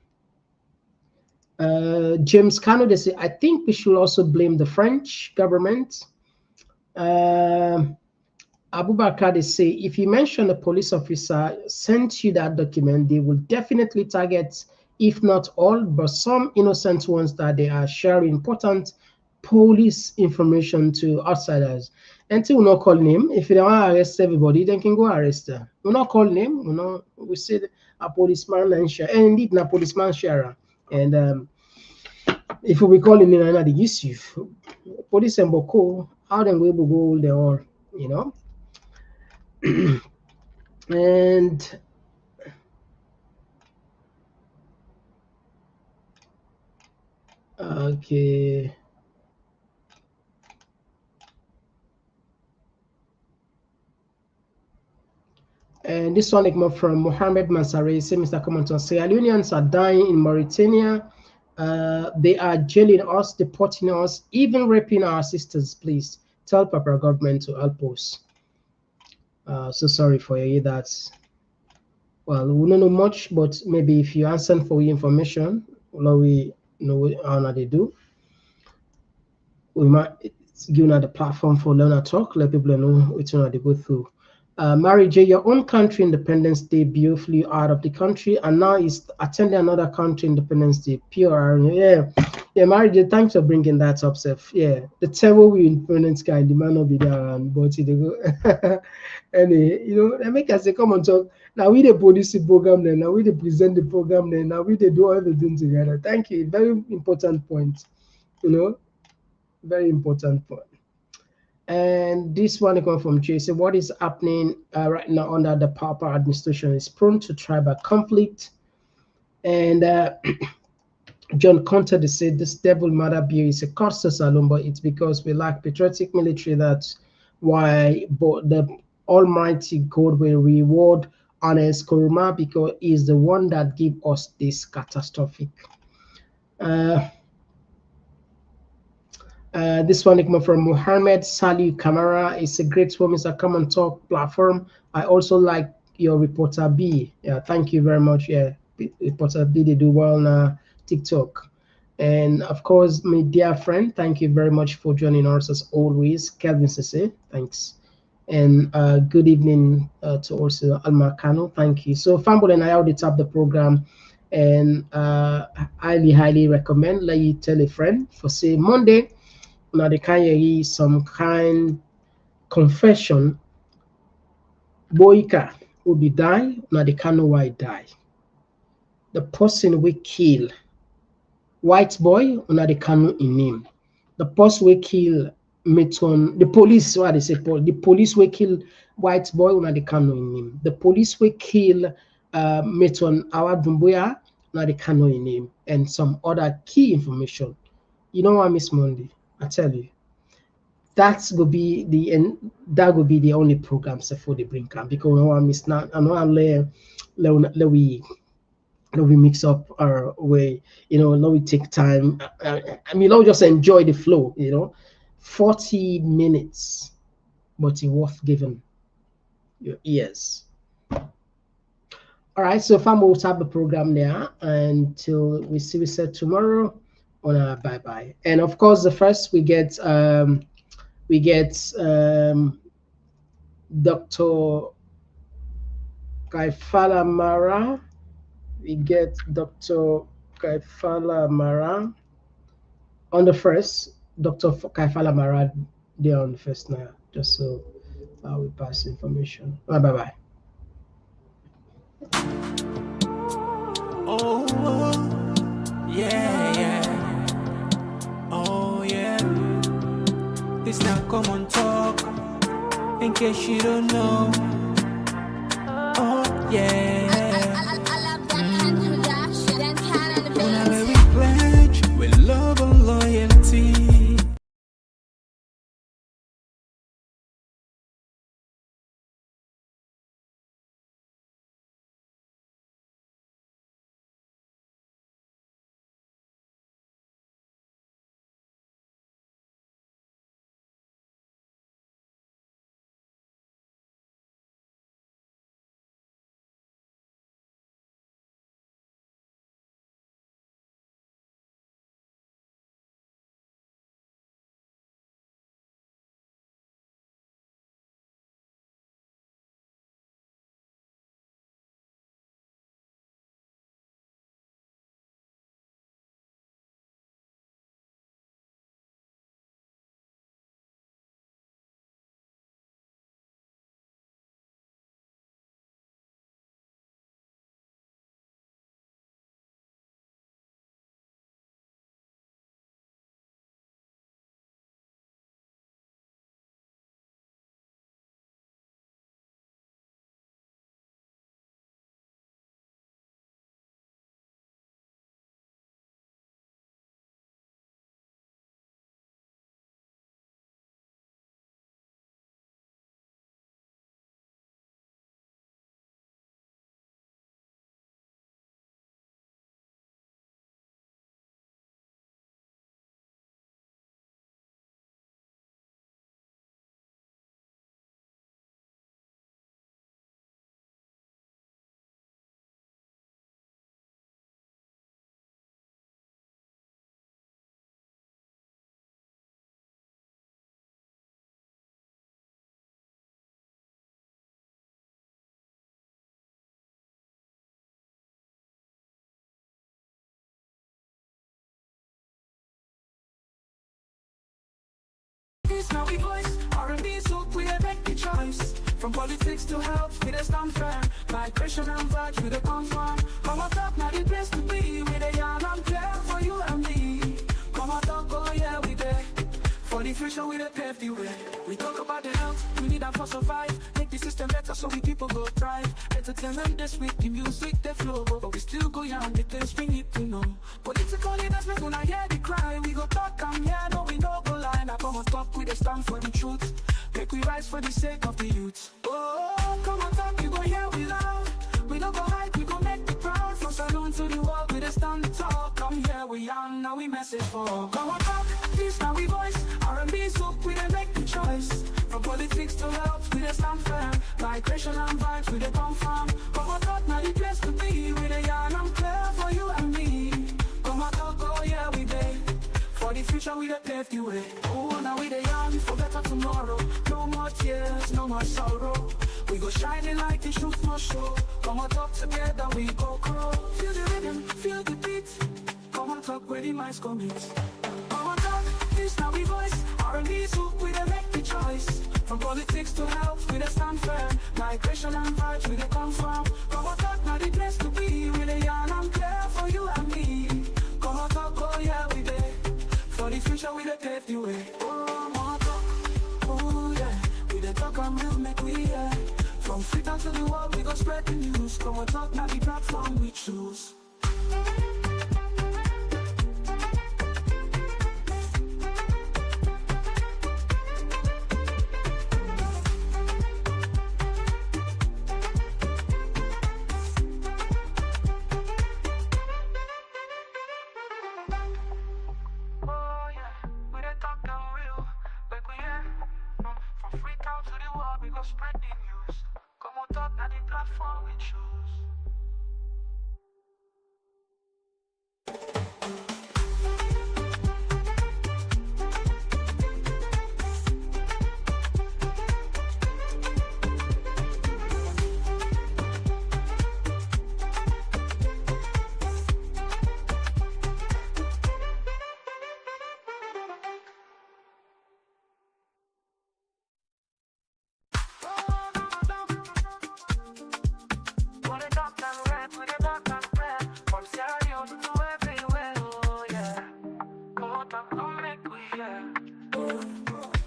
James Kano, they say, I think we should also blame the French government. Abubakar, they say, if you mention a police officer sent you that document, they will definitely target, if not all, but some innocent ones that they are sharing important police information to outsiders. Until we not call name, if you don't want to arrest everybody, then can go arrest them. We not call name, we say a policeman and share, and indeed a policeman sharer. And if we call him in the issue, police and Boko, how then we will go there all, you know. And okay. And this one came up from Mohammed Mansare, say, Mr. Komon-Tok, Sierra Leoneans are dying in Mauritania. They are jailing us, deporting us, even raping our sisters. Please tell proper government to help us. So sorry for you. That's, well, we don't know much, but maybe if you answer for your information, well, we know how they do. We might give the platform for learner talk, let people know which one they go through. Mary J, your own country Independence Day beautifully out of the country, and now is attending another country Independence Day. Pure, yeah. Yeah, Margie, thanks for bringing that up, Seth. Yeah, the table we opponents kind, the man will be there, and but it go. Anyway, they make us say, come on, talk. Now we the police the program, then now we the present the program, then now we they do everything together. Thank you. Very important point. Very important point. And this one comes from Jason. What is happening right now under the Papa administration is prone to tribal conflict. And John Conte said this devil Maada Bio is a curse alone, but it's because we lack patriotic military. That's why the Almighty God will reward honest Kuruma, because he's the one that give us this catastrophic. This one comes from Muhammad Salih Kamara. It's a great one. It's a Komon-Tok platform. I also like your reporter B. Yeah, thank you very much. Yeah, reporter B, they do well on TikTok. And of course, my dear friend, thank you very much for joining us as always. Kelvin Sese, thanks. And good evening to also Alma Kano, thank you. So Fambul and I already tapped the program, and highly recommend let you tell a friend for say Monday. Now they can hear some kind confession. Boyka will be die. Now they can know why die. The person we kill white boy, now they can know in name. The person we kill Meton, the police, what they say, the police we kill white boy, now they can know in name. The police we kill Meton our Dumbuya, now they can know in name, and some other key information. You know what, Miss Monday? I tell you. That will be the only programs for the bring camp, because no one miss now. I know let we mix up our way, let we take time. I mean, let we just enjoy the flow, 40 minutes, but it's worth giving your ears. All right, so far we'll start the program there until we see we said tomorrow on a bye-bye. And of course, the first we get Dr. Kaifala Mara. We get Dr. Kaifala Mara on the first. Dr. Kaifala Mara there on the first now, just so we pass information. Bye-bye. Oh, yeah. Oh, yeah. This now Komon-Tok, in case you don't know. Oh, yeah. When we pledge with love and loyalty. we voice. R&B soak, we make the choice. From politics to health, we dey stand firm. Migration and vibes, we dey confirm. Komon-Tok, now the place to be. We dey yarn and clear for you and me. Komon-Tok, oh yeah, we dey. For the future, we dey pave the way. We talk about the health, we need that for survive. Make the system better so we people go thrive. Entertainment this week, the music, the flow. But we still go yarn the things we need to know. Political leaders make una hear the cry. We go talk and yeah, no we no go lie. Now Komon-Tok, we dey stand for the truth. Make we rise for the sake of the youth. Oh, Komon-Tok, you go hear we loud. We don't go hide, we go make you proud. From saloon to the world, we dey stand the talk. Come here, we young, now we message for. Komon-Tok, this now we voice. R&B soak, we dey make the choice. From politics to health, we dey stand firm. Migration and vibes, we dey confirm. Komon-Tok, now the place to be. We dey yarn and clear for you and me. Komon-Tok, oh yeah, we dey. For the future, we dey pave the way. Oh, now we dey yarn for better tomorrow. No more tears, no more sorrow. We go shining like the truth must show. Komon-Tok together, we go grow. Feel the rhythm, feel the beat. Komon-Tok where the minds commit. Komon-Tok, this now we voice. R&B soak, we dey make the choice. From politics to health, we dey stand firm. Migration and vibes, we dey confirm. Komon-Tok now the place to be. We dey yarn and clear for you and me. Komon-Tok, oh yeah, we dey. For the future, we dey pave the way. Oh, Komon-Tok, oh yeah. We dey talk and we'll make we hear. From Freetown to the world, we go spread the news. Komon-Tok now the platform we choose. Spread the news. Komon-Tok, now the platform we choose. From Sierra Leone to everywhere, oh yeah. Komon-Tok, come make we hear.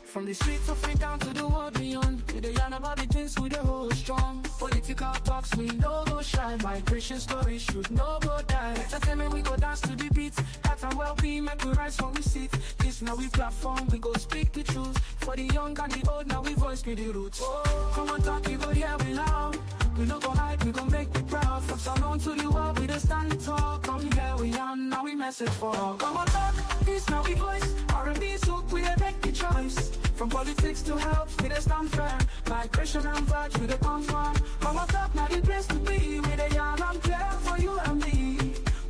From the streets of Freetown to the world beyond, we dey yarn about the things we dey hold strong. Political talks, we no go shine. Migration stories should no go die. Entertainment, we go dance to the beat. Health and well-being, make we rise from we seat. This now we platform, we go speak the truth. For the young and the old, now we voice be the roots. Oh, Komon-Tok, you go hear we loud. We no go hide, we go make you proud. From Salon to the world, we just stand and talk. Come here, we on, now we message for. Komon-Tok, this now we voice. R&B soak, we dey make the choice. From politics to health, we dey stand firm. Migration and vibes, we dey confirm. Komon-Tok, now the place to be. We dey yarn and clear for you and me.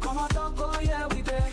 Komon-Tok, oh yeah, we dey.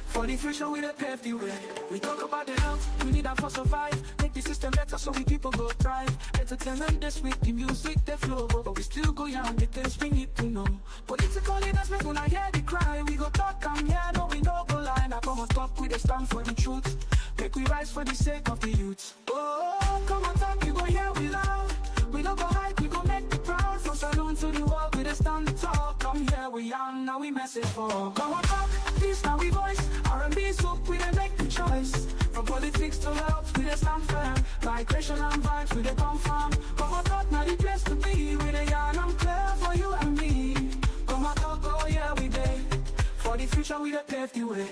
For the future, we dey pave the way. We talk about the health, we need that for survive. Make the system better so we people go thrive. Entertainment this week, the music, the flow. But we still go yarn the things we need to know. Political leaders make una hear the cry. We go talk and yeah, no we no go lie. Now Komon-Tok, we dey stand for the truth. Make we rise for the sake of the youth. Oh, Komon-Tok, you go hear we loud. We no go hide, we go make you proud. From saloon to the world, we dey stand and talk. Come here, we young, now we message for. Komon-Tok, this now we voice. R&B soak, we dey make the choice. From politics to health, we dey stand firm. Migration and vibes, we dey confirm. Komon-Tok, now the place to be. We dey yarn and clear for you and me. Komon-Tok, oh yeah, we dey. For the future, we dey pave the way.